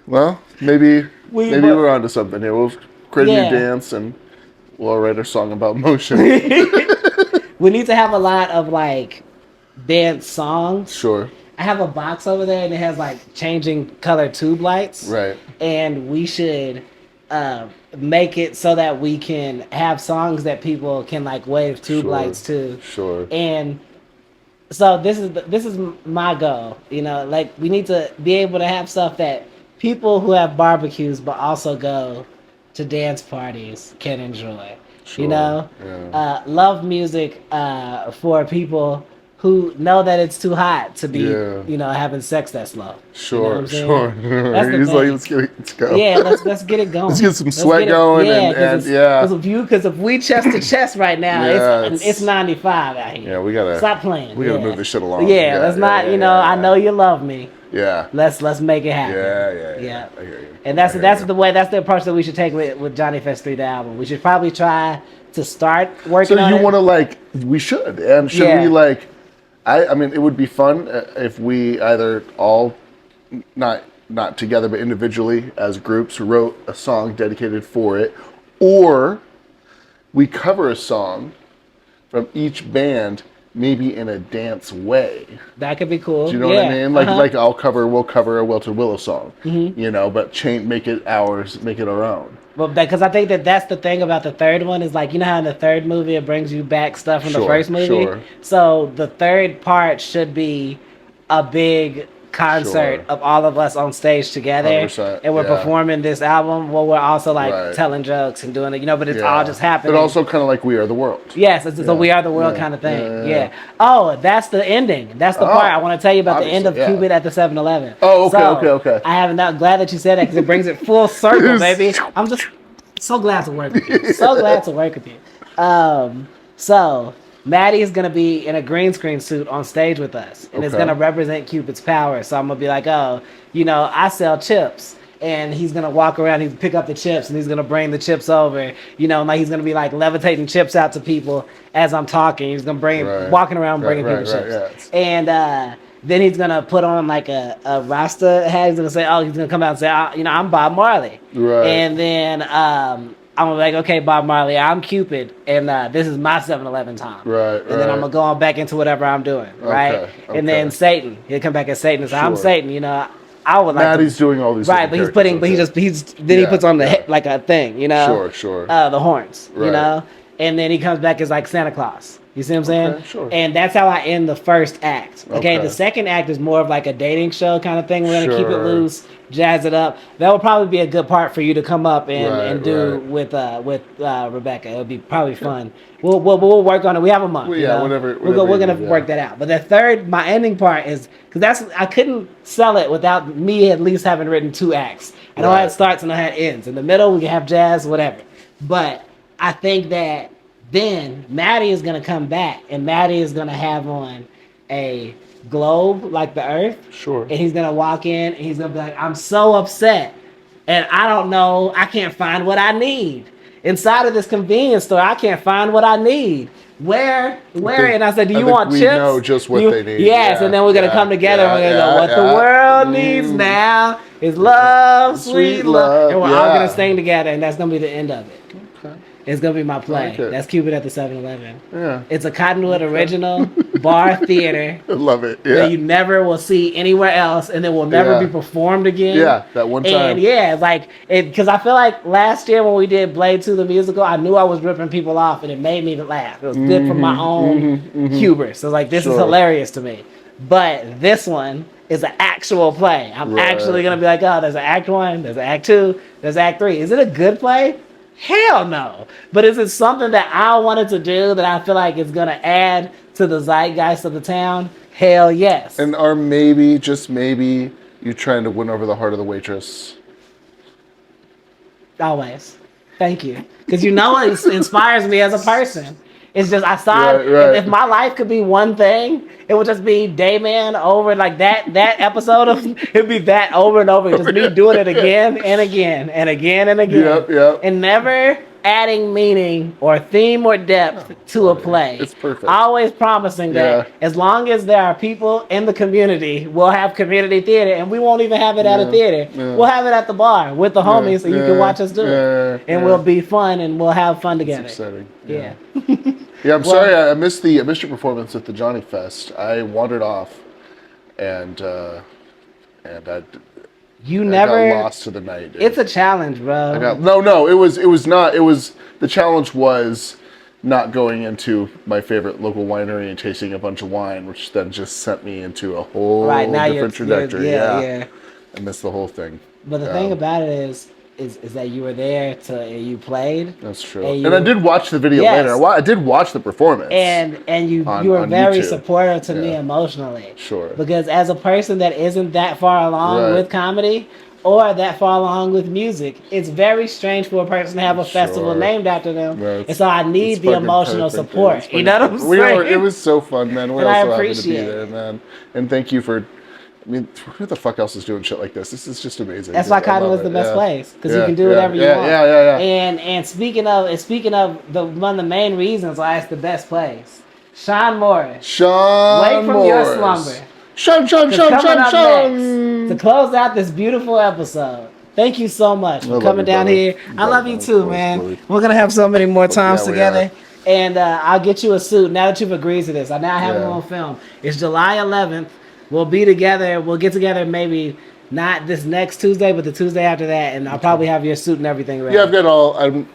Well, maybe we're onto something here. We'll create a new dance and we'll write a song about motion. We need to have a lot of dance songs. Sure. I have a box over there and it has like changing color tube lights. Right. And we should make it so that we can have songs that people can like wave tube lights to. Sure. And so this is my goal. You know, like we need to be able to have stuff that people who have barbecues but also go to dance parties can enjoy. Sure. You know, Yeah. love music for people who know that it's too hot to be, you know, having sex that slow. Sure, you know what I'm saying? sure. That's the He's thing. like, let's go. Yeah, let's get it going. Let's get some sweat going, and Because if we chest to chest right now, it's 95 out here. Yeah, we gotta stop playing. We gotta move this shit along. Yeah, let's not. I know you love me. Yeah. Let's make it happen. Yeah. I hear you. And that's the approach that we should take with Johnny Fest 3 the album. We should probably try to start working on it. So you want to we should, and should we I mean, it would be fun if we either all, not together, but individually as groups, wrote a song dedicated for it, or we cover a song from each band, maybe in a dance way. That could be cool. Do you know what I mean? Like we'll cover a Wilted Willow song, you know, but make it ours, make it our own. Well, because I think that's the thing about the third one is like, you know how in the third movie it brings you back stuff from the first movie? Sure. So the third part should be a big concert of all of us on stage together. 100%, and we're performing this album while we're also telling jokes and doing it, you know, but it's all just happening. But also kind of like We Are the World. Yes, it's a We Are the World kind of thing. Yeah. Oh, that's the ending. That's the part I want to tell you about the end of Cupid at the 7-Eleven. Oh, okay. I am not glad that you said that because it brings it full circle, baby. I'm just so glad to work with you. So Maddie is gonna be in a green screen suit on stage with us, and it's gonna represent Cupid's power. So I'm gonna be like, oh, you know, I sell chips, and he's gonna walk around, he's pick up the chips, and he's gonna bring the chips over, you know, and like he's gonna be like levitating chips out to people as I'm talking. He's gonna bring walking around bringing people chips, and then he's gonna put on like a Rasta hat. He's gonna say, "Oh, he's gonna come out and say, you know, I'm Bob Marley." Right. And then I'm like, "Okay, Bob Marley, I'm Cupid, and this is my 7-Eleven time." Right. And then I'm gonna go on back into whatever I'm doing. Right. Okay. And then Satan, he'll come back as Satan and say, "I'm Satan." You know, I would like. Maddie's doing all these. Right, but he's putting, he puts on the like a thing, you know. Sure. The horns, Right. you know, and then he comes back as like Santa Claus. You see what I'm saying? Okay, sure. And that's how I end the first act. Okay, the second act is more of like a dating show kind of thing. We're gonna keep it loose, jazz it up. That will probably be a good part for you to come up and do with Rebecca. It'll be probably fun. We'll work on it. We have a month. Whatever. We're gonna work that out. But the third, my ending part is because I couldn't sell it without me at least having written 2 acts. I know how it starts and I know how it ends. In the middle, we can have jazz, whatever. But I think that. Then Maddie is gonna come back, and Maddie is gonna have on a globe like the Earth. Sure. And he's gonna walk in, and he's gonna be like, "I'm so upset, and I don't know. I can't find what I need inside of this convenience store. I can't find what I need. Where?" And I said, "Do you want chips?" We know just what they need. Yes, and then we're gonna come together and we're gonna go, "What the world needs now is love, sweet love," and we're all gonna sing together, and that's gonna be the end of it. It's going to be my play. That's Cupid at the 7-Eleven. Yeah. It's a Cottonwood original bar theater. I love it. Yeah. That you never will see anywhere else, and it will never be performed again. Yeah, that one time. And because I feel like last year when we did Blade 2 the musical, I knew I was ripping people off, and it made me laugh. It was good for my own hubris. So this is hilarious to me. But this one is an actual play. I'm actually going to be like, oh, there's an act 1, there's an act 2, there's act 3. Is it a good play? Hell no. But is it something that I wanted to do that I feel like is going to add to the zeitgeist of the town? Hell yes. And are maybe, just maybe, you trying to win over the heart of the waitress? Always. Thank you. Because you know it inspires me as a person. It's just, I saw if my life could be one thing, it would just be Dayman over like that episode of, it'd be that over and over. Just me doing it again and again and again and again. Yep. And never adding meaning or theme or depth to a play. It's perfect. Always promising that as long as there are people in the community, we'll have community theater, and we won't even have it at a theater. We'll have it at the bar with the homies, so you can watch us do it. And we'll be fun, and we'll have fun together. It's exciting. Yeah. Yeah, I'm sorry I missed your performance at the Jonny Fest. I wandered off, and I You I never got lost to the night. Dude. It's a challenge, bro. No. It was not. It was the challenge was not going into my favorite local winery and tasting a bunch of wine, which then just sent me into a whole different trajectory. Yeah. I missed the whole thing. But the thing about it is that you were there and you played. That's true. And I did watch the video later. I did watch the performance. And you were very YouTube. supportive to me emotionally. Sure. Because as a person that isn't that far along with comedy or that far along with music, it's very strange for a person to have a festival named after them. And so I need the emotional support. You know what I'm saying? It was so fun, man. We're and so I appreciate happy to be there, man. And thank you for... I mean, who the fuck else is doing shit like this? This is just amazing. That's why Cotton was the best place, because you can do whatever you want. Yeah. And speaking of one of the main reasons why it's the best place, Sean Morris. Wake from your slumber. Sean. To close out this beautiful episode. Thank you so much for coming down here. I love you too, man. We're gonna have so many more times together. And I'll get you a suit now that you've agreed to this. I now have it on film. It's July 11th. We'll be together. We'll get together maybe not this next Tuesday, but the Tuesday after that, and I'll probably have your suit and everything ready. Yeah, I've got all. I'm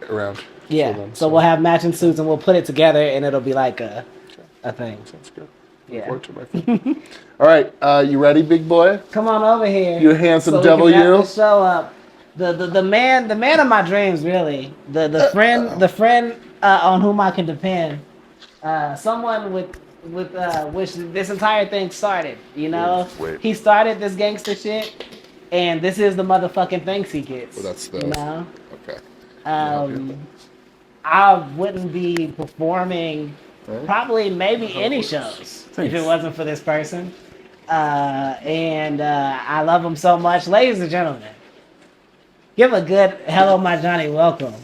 around. Yeah, them, so we'll have matching suits and we'll put it together, and it'll be like a thing. Sounds good. Yeah. Look forward to my friend. All right, you ready, big boy? Come on over here. You handsome so devil, we can you. wrap this show up. The man of my dreams, really. The friend on whom I can depend. Someone with which this entire thing started, you know? Wait. He started this gangster shit, and this is the motherfucking thanks he gets. Well, that's the... You know? Okay. I wouldn't be performing probably maybe any shows if it wasn't for this person. I love him so much. Ladies and gentlemen, give a good hello, my Johnny, welcome.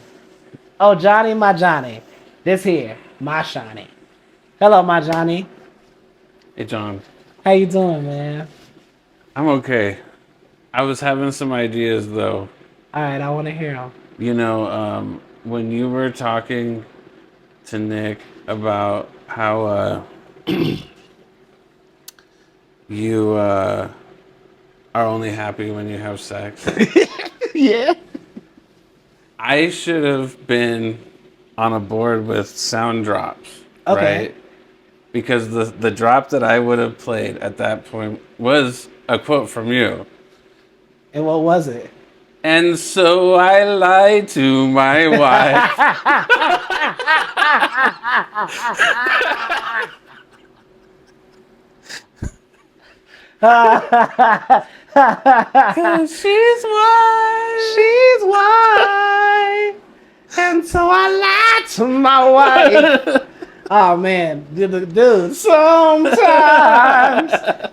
Oh, Johnny, my Johnny. This here, my Shiny. Hello, my Johnny. Hey, John. How you doing, man? I'm okay. I was having some ideas, though. All right, I want to hear them. You know, when you were talking to Nick about how you are only happy when you have sex. Yeah. I should have been on a board with sound drops, right? Because the drop that I would have played at that point was a quote from you. And what was it? And so I lied to my wife. Cause she's white. She's white. And so I lied to my wife. Oh man, dude, sometimes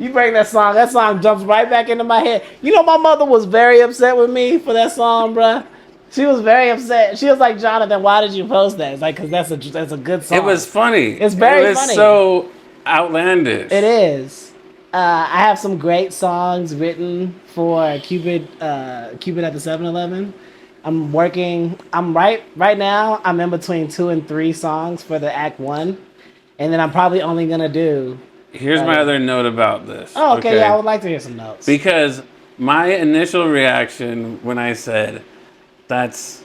you bring that song jumps right back into my head. You know, my mother was very upset with me for that song, bruh. She was very upset. She was like, Jonathan, why did you post that? It's like, because that's a good song. It was funny. It's very funny. It was so outlandish. It is. I have some great songs written for Cupid at the 7-Eleven. I'm right now, I'm in between 2 and 3 songs for the Act 1. And then I'm probably only going to do... Here's my other note about this. Oh, okay. Yeah, I would like to hear some notes. Because my initial reaction when I said, that's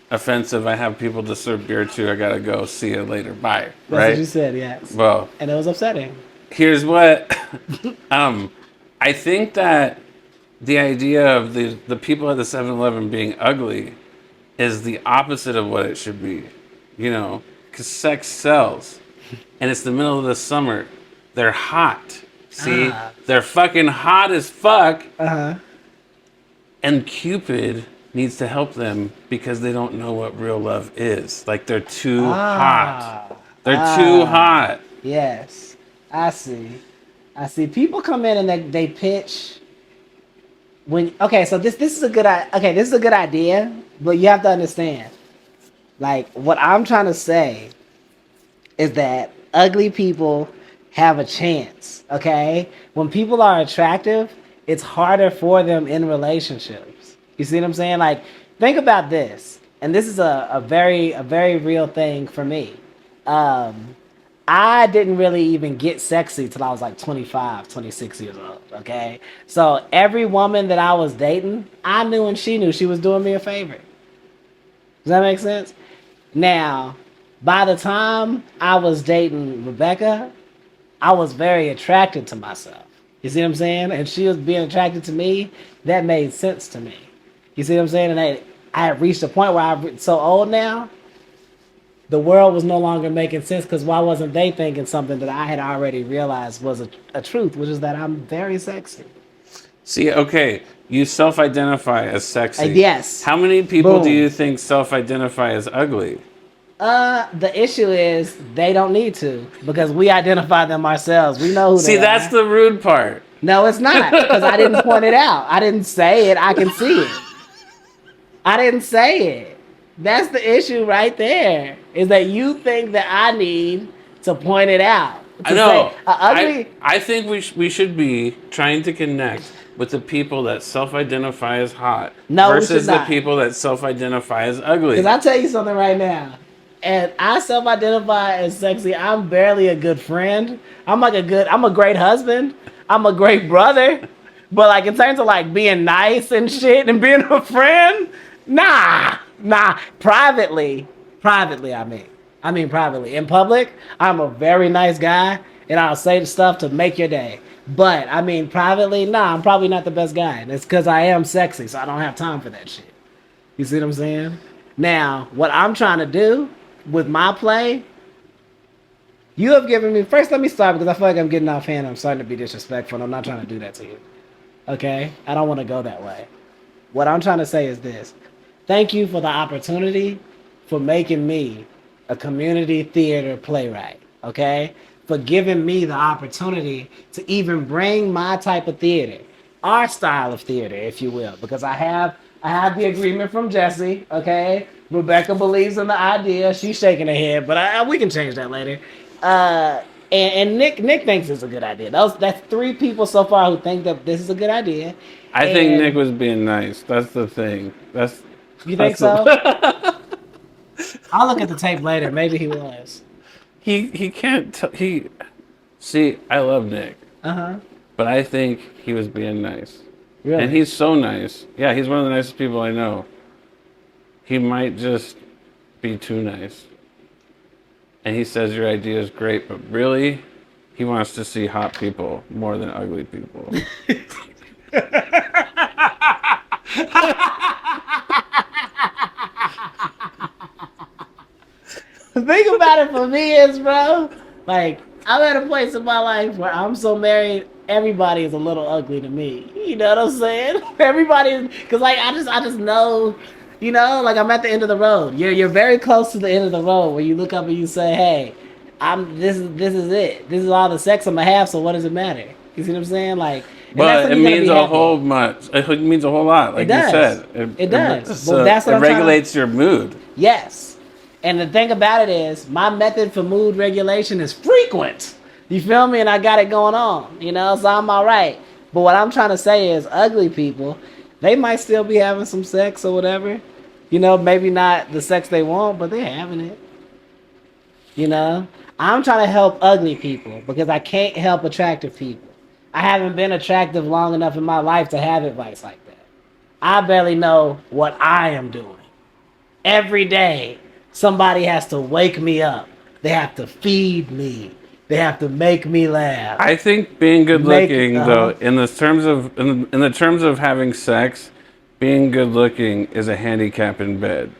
offensive, I have people to serve beer to, I got to go, see you later, bye. That's right? what you said, yes. Well... And it was upsetting. Here's what... I think that the idea of the people at the 7-Eleven being ugly is the opposite of what it should be. You know, because sex sells. And it's the middle of the summer. They're hot. See? They're fucking hot as fuck. Uh-huh. And Cupid needs to help them because they don't know what real love is. Like, they're too hot. They're too hot. Yes. I see. People come in and they pitch... so this is a good idea, but you have to understand, like, what I'm trying to say is that ugly people have a chance. Okay, when people are attractive, it's harder for them in relationships. You see what I'm saying? Like, think about this, and this is a very real thing for me. I didn't really even get sexy till I was like 25, 26 years old, okay? So every woman that I was dating, I knew and she knew she was doing me a favor. Does that make sense? Now, by the time I was dating Rebecca, I was very attracted to myself. You see what I'm saying? And she was being attracted to me. That made sense to me. You see what I'm saying? And I had reached a point where I'm so old now, the world was no longer making sense because why wasn't they thinking something that I had already realized was a truth, which is that I'm very sexy. See, okay, you self-identify as sexy. Yes. How many people Boom. do you think self-identify as ugly? The issue is they don't need to because we identify them ourselves. We know who See, they that's are. the rude part. No, it's not because I didn't point it out. I didn't say it. I can see it. I didn't say it. That's the issue right there. Is that you think that I need to point it out? I know. Say, ugly. I think we should be trying to connect with the people that self-identify as hot versus the people that self-identify as ugly. Because I'll tell you something right now. And I self-identify as sexy. I'm barely a good friend. I'm a great husband. I'm a great brother. But like in terms of like being nice and shit and being a friend, nah. Privately, I mean privately. In public, I'm a very nice guy and I'll say the stuff to make your day. But I mean privately, nah, I'm probably not the best guy. And it's because I am sexy, so I don't have time for that shit. You see what I'm saying? Now, what I'm trying to do with my play, you have given me... First, let me start because I feel like I'm getting off hand. I'm starting to be disrespectful and I'm not trying to do that to you. Okay? I don't want to go that way. What I'm trying to say is this. Thank you for the opportunity for making me a community theater playwright, okay? For giving me the opportunity to even bring my type of theater, our style of theater, if you will, because I have the agreement from Jesse, okay? Rebecca believes in the idea. She's shaking her head, but we can change that later. And Nick thinks it's a good idea. That's 3 people so far who think that this is a good idea. I think Nick was being nice. That's the thing. You think so? I'll look at the tape later. Maybe he was. He can't see, I love Nick. Uh-huh. But I think he was being nice. Really? And he's so nice. Yeah, he's one of the nicest people I know. He might just be too nice. And he says your idea is great, but really, he wants to see hot people more than ugly people. The thing about it for me is, bro, like, I'm at a place in my life where I'm so married, everybody is a little ugly to me. You know what I'm saying? Everybody, because, like, I just know, you know, like, I'm at the end of the road. You're very close to the end of the road where you look up and you say, hey, this is it. This is all the sex I'm going to have, so what does it matter? You see what I'm saying? Like, but it means a whole much. It means a whole lot, like you said. It does. Well, that's what it regulates your mood. Yes. And the thing about it is, my method for mood regulation is frequent. You feel me? And I got it going on, you know, so I'm all right. But what I'm trying to say is ugly people, they might still be having some sex or whatever. You know, maybe not the sex they want, but they're having it. You know? I'm trying to help ugly people because I can't help attractive people. I haven't been attractive long enough in my life to have advice like that. I barely know what I am doing. Every day, somebody has to wake me up. They have to feed me. They have to make me laugh. I think being good looking, though, in the terms of having sex, being good looking is a handicap in bed.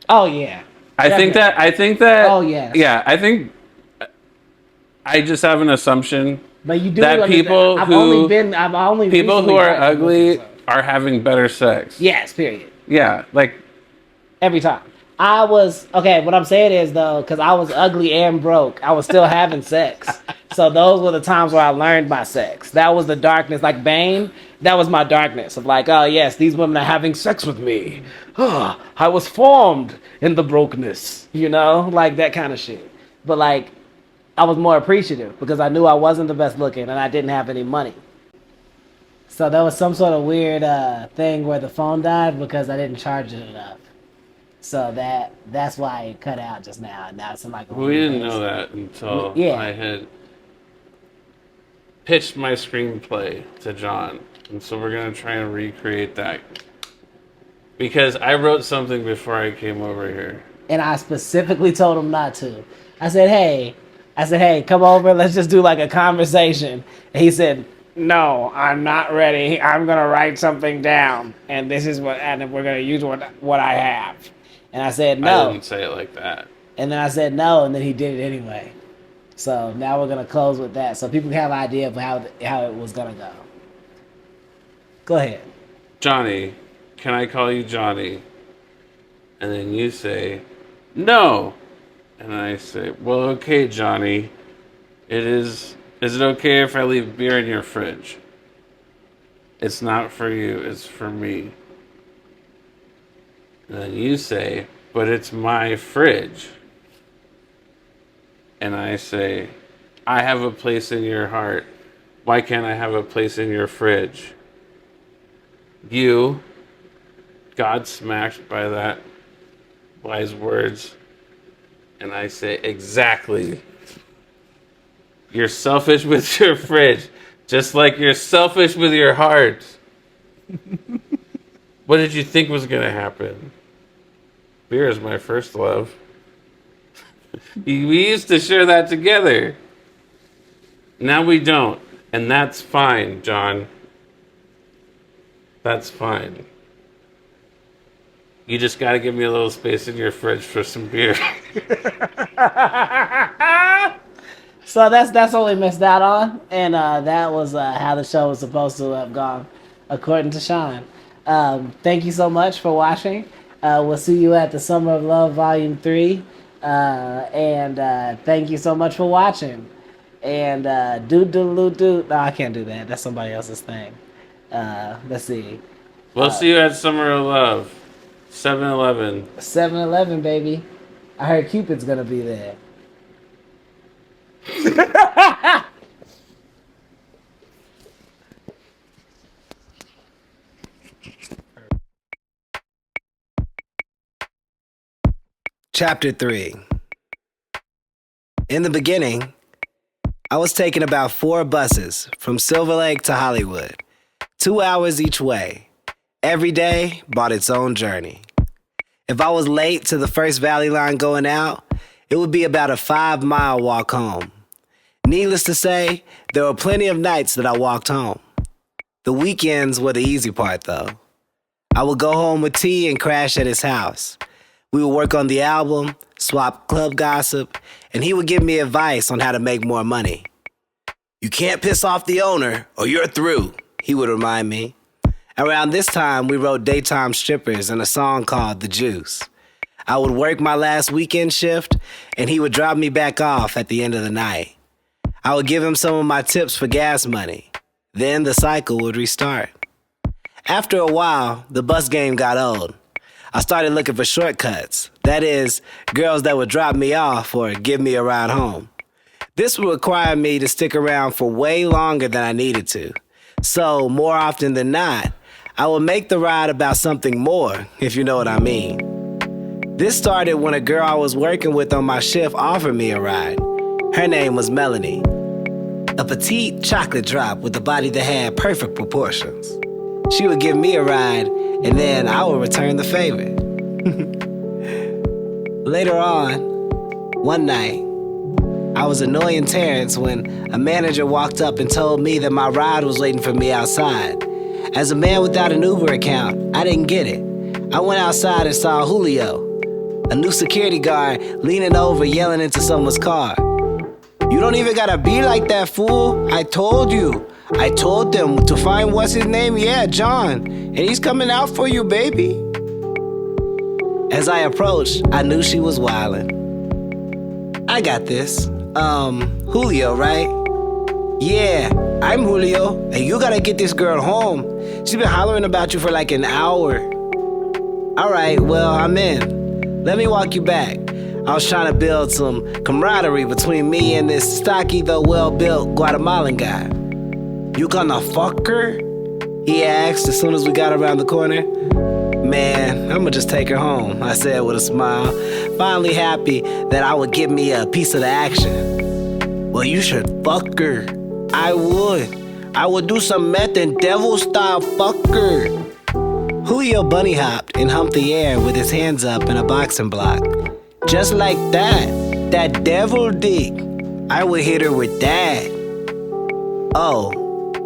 Oh yeah. I think that. Oh yes. Yeah, I think. I just have an assumption. But you do that people I've who only people who are ugly are having better sex. Yes. Period. Yeah, like every time. What I'm saying is, though, because I was ugly and broke, I was still having sex. So those were the times where I learned my sex. That was the darkness. Like Bane, that was my darkness of like, oh, yes, these women are having sex with me. Oh, I was formed in the brokenness, you know? Like that kind of shit. But, like, I was more appreciative because I knew I wasn't the best looking and I didn't have any money. So there was some sort of weird thing where the phone died because I didn't charge it enough. So that's why it cut out just now. Now it's in like a We didn't know that until Yeah. I had pitched my screenplay to John. And so we're going to try and recreate that. Because I wrote something before I came over here. And I specifically told him not to. I said, hey, come over. Let's just do like a conversation. And he said, no, I'm not ready. I'm going to write something down. And this is and we're going to use what I have. And I said, no. I didn't say it like that. And then I said, no. And then he did it anyway. So now we're going to close with that. So people can have an idea of how it was going to go. Go ahead. Johnny, can I call you Johnny? And then you say, no. And I say, well, okay, Johnny. Is it okay if I leave beer in your fridge? It's not for you, it's for me. And then you say, but it's my fridge. And I say, I have a place in your heart. Why can't I have a place in your fridge? You, God smacked by that wise words. And I say, exactly. You're selfish with your fridge, just like you're selfish with your heart. What did you think was going to happen? Beer is my first love. We used to share that together. Now we don't. And that's fine, John. That's fine. You just got to give me a little space in your fridge for some beer. So that's what we missed out on, and that was how the show was supposed to have gone, according to Sean. Thank you so much for watching. We'll see you at the Summer of Love Volume 3, and thank you so much for watching. And doot. No, I can't do that. That's somebody else's thing. Let's see. We'll see you at Summer of Love. 7-Eleven. 7-Eleven, baby. I heard Cupid's gonna be there. Chapter 3. In the beginning, I was taking about 4 buses from Silver Lake to Hollywood, 2 hours each way. Every day brought its own journey. If I was late to the first Valley line going out, it would be about a 5-mile walk home. Needless to say, there were plenty of nights that I walked home. The weekends were the easy part, though. I would go home with T and crash at his house. We would work on the album, swap club gossip, and he would give me advice on how to make more money. You can't piss off the owner or you're through, he would remind me. Around this time, we wrote Daytime Strippers and a song called The Juice. I would work my last weekend shift, and he would drop me back off at the end of the night. I would give him some of my tips for gas money. Then the cycle would restart. After a while, the bus game got old. I started looking for shortcuts. That is, girls that would drop me off or give me a ride home. This would require me to stick around for way longer than I needed to. So, more often than not, I would make the ride about something more, if you know what I mean. This started when a girl I was working with on my shift offered me a ride. Her name was Melanie. A petite chocolate drop with a body that had perfect proportions. She would give me a ride, and then I would return the favor. Later on, one night, I was annoying Terrence when a manager walked up and told me that my ride was waiting for me outside. As a man without an Uber account, I didn't get it. I went outside and saw Julio, a new security guard, leaning over yelling into someone's car. You don't even gotta be like that, fool. I told you. I told them to find what's his name? Yeah, John. And he's coming out for you, baby. As I approached, I knew she was wildin'. I got this. Julio, right? Yeah, I'm Julio, and you gotta get this girl home. She's been hollering about you for like an hour. All right, well, I'm in. Let me walk you back. I was trying to build some camaraderie between me and this stocky though well-built Guatemalan guy. You gonna fuck her? He asked as soon as we got around the corner. Man, I'ma just take her home, I said with a smile, finally happy that I would get me a piece of the action. Well, you should fuck her. I would do some meth and devil style fuck her. Julio bunny hopped and humped the air with his hands up in a boxing block. Just like that devil dick. I would hit her with that. Oh,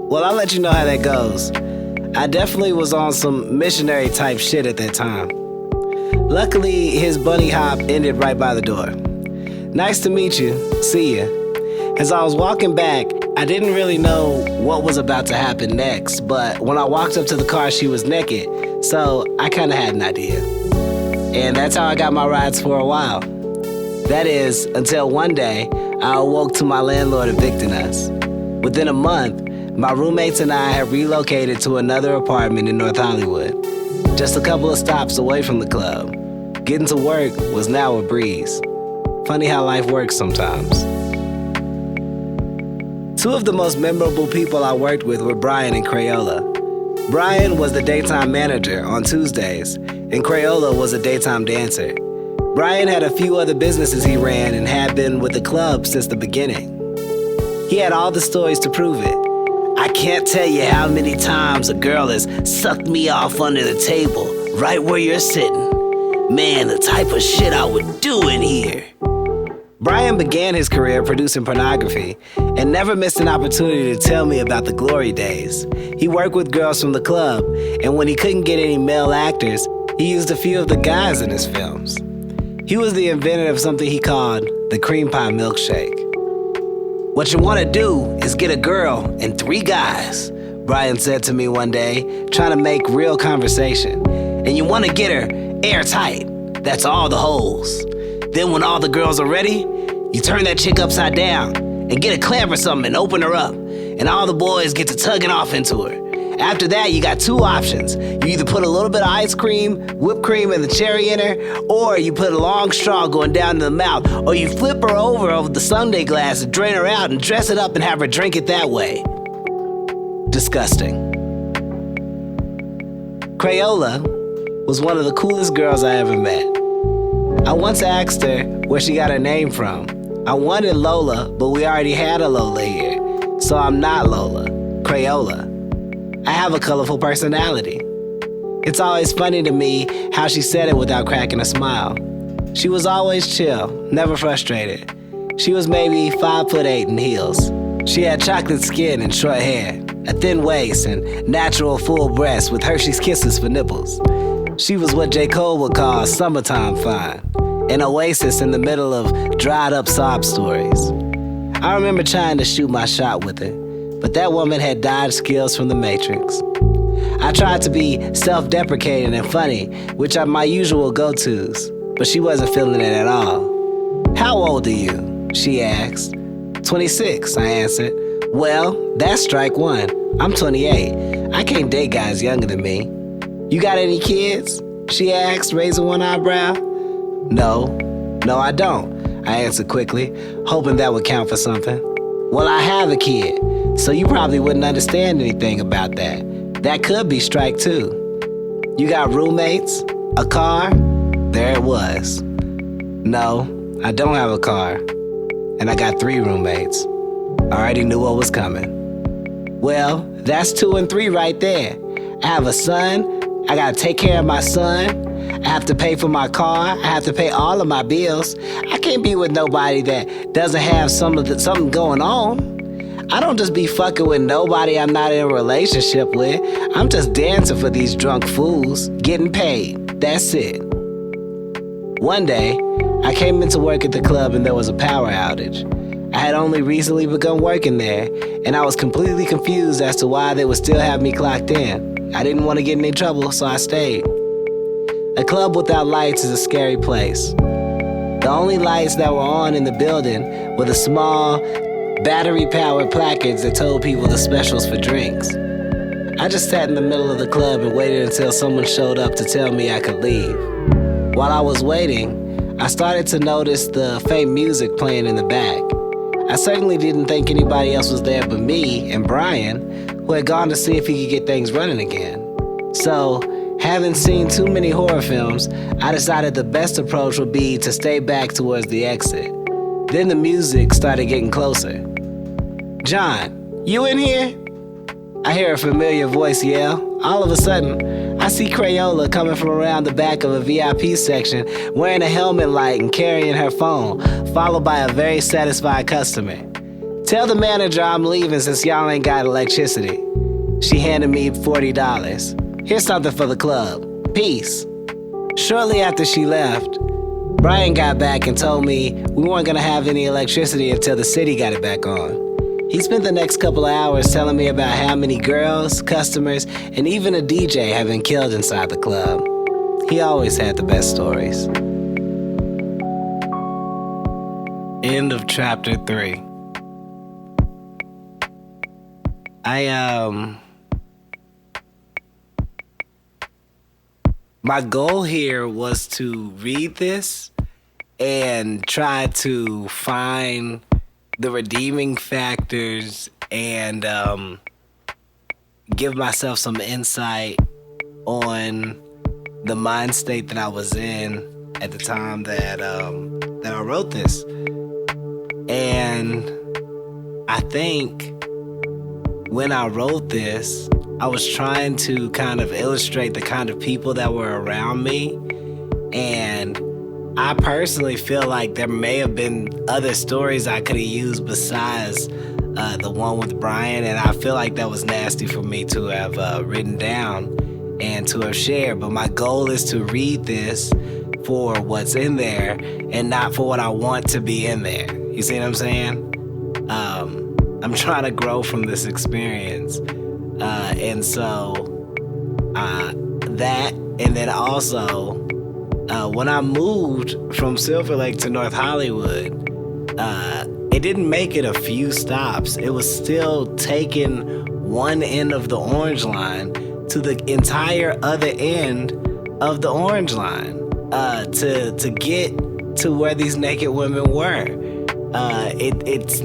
well, I'll let you know how that goes. I definitely was on some missionary type shit at that time. Luckily, his bunny hop ended right by the door. Nice to meet you. See ya. As I was walking back, I didn't really know what was about to happen next, but when I walked up to the car, she was naked, so I kinda had an idea. And that's how I got my rides for a while. That is, until one day, I awoke to my landlord evicting us. Within a month, my roommates and I had relocated to another apartment in North Hollywood, just a couple of stops away from the club. Getting to work was now a breeze. Funny how life works sometimes. Two of the most memorable people I worked with were Brian and Crayola. Brian was the daytime manager on Tuesdays, and Crayola was a daytime dancer. Brian had a few other businesses he ran and had been with the club since the beginning. He had all the stories to prove it. I can't tell you how many times a girl has sucked me off under the table, right where you're sitting. Man, the type of shit I would do in here. Brian began his career producing pornography and never missed an opportunity to tell me about the glory days. He worked with girls from the club, and when he couldn't get any male actors, he used a few of the guys in his films. He was the inventor of something he called the cream pie milkshake. What you want to do is get a girl and 3 guys, Brian said to me one day, trying to make real conversation. And you want to get her airtight. That's all the holes. Then when all the girls are ready, you turn that chick upside down and get a clamp or something and open her up. And all the boys get to tugging off into her. After that, you got 2 options. You either put a little bit of ice cream, whipped cream, and the cherry in her, or you put a long straw going down to the mouth, or you flip her over the sundae glass and drain her out and dress it up and have her drink it that way. Disgusting. Crayola was one of the coolest girls I ever met. I once asked her where she got her name from. I wanted Lola, but we already had a Lola here, so I'm not Lola, Crayola. I have a colorful personality. It's always funny to me how she said it without cracking a smile. She was always chill, never frustrated. She was maybe 5'8" in heels. She had chocolate skin and short hair, a thin waist, and natural full breasts with Hershey's Kisses for nipples. She was what J. Cole would call summertime fine, an oasis in the middle of dried up sob stories. I remember trying to shoot my shot with her, but that woman had dodge skills from the Matrix. I tried to be self-deprecating and funny, which are my usual go-tos, but she wasn't feeling it at all. How old are you? She asked. 26, I answered. Well, that's strike 1. I'm 28. I can't date guys younger than me. You got any kids? She asked, raising one eyebrow. No, I don't, I answered quickly, hoping that would count for something. Well, I have a kid, so you probably wouldn't understand anything about that. That could be strike 2. You got roommates? A car? There it was. No, I don't have a car. And I got 3 roommates. I already knew what was coming. Well, that's 2 and 3 right there. I have a son. I gotta take care of my son. I have to pay for my car. I have to pay all of my bills. I can't be with nobody that doesn't have something going on. I don't just be fucking with nobody I'm not in a relationship with. I'm just dancing for these drunk fools, getting paid. That's it. One day, I came into work at the club and there was a power outage. I had only recently begun working there, and I was completely confused as to why they would still have me clocked in. I didn't want to get in any trouble, so I stayed. A club without lights is a scary place. The only lights that were on in the building were the small, battery-powered placards that told people the specials for drinks. I just sat in the middle of the club and waited until someone showed up to tell me I could leave. While I was waiting, I started to notice the faint music playing in the back. I certainly didn't think anybody else was there but me and Brian, who had gone to see if he could get things running again. So, Having seen too many horror films, I decided the best approach would be to stay back towards the exit. Then the music started getting closer. "John, you in here?" I hear a familiar voice yell. All of a sudden, I see Crayola coming from around the back of a VIP section, wearing a helmet light and carrying her phone, followed by a very satisfied customer. "Tell the manager I'm leaving since y'all ain't got electricity." She handed me $40. "Here's something for the club. Peace." Shortly after she left, Brian got back and told me we weren't gonna have any electricity until the city got it back on. He spent the next couple of hours telling me about how many girls, customers, and even a DJ have been killed inside the club. He always had the best stories. End of chapter 3. My goal here was to read this and try to find the redeeming factors and give myself some insight on the mind state that I was in at the time that I wrote this. And I think when I wrote this, I was trying to kind of illustrate the kind of people that were around me. And I personally feel like there may have been other stories I could have used besides the one with Brian. And I feel like that was nasty for me to have written down and to have shared. But my goal is to read this for what's in there and not for what I want to be in there. You see what I'm saying? I'm trying to grow from this experience. And so that, and then also when I moved from Silver Lake to North Hollywood, it didn't make it a few stops. It was still taking one end of the orange line to the entire other end of the orange line to get to where these naked women were. It's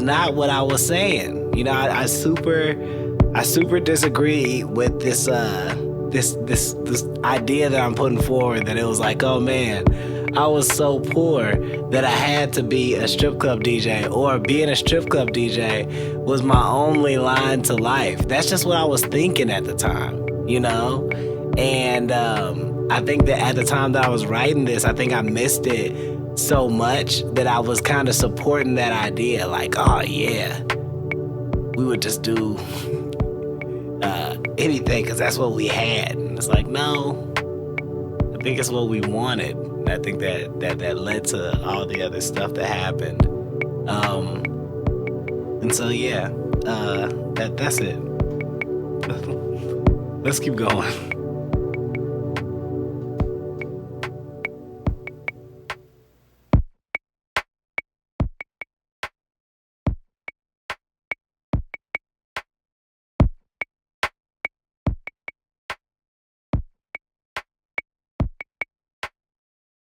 not what I was saying. You know, I super disagree with this idea that I'm putting forward, that it was like, oh man, I was so poor that I had to be a strip club DJ, or being a strip club DJ was my only line to life. That's just what I was thinking at the time, you know? And I think that at the time that I was writing this, I think I missed it so much that I was kind of supporting that idea, like, oh yeah, we would just do anything because that's what we had. And it's like, no, I think it's what we wanted. And I think that led to all the other stuff that happened. And so yeah, that's it. Let's keep going.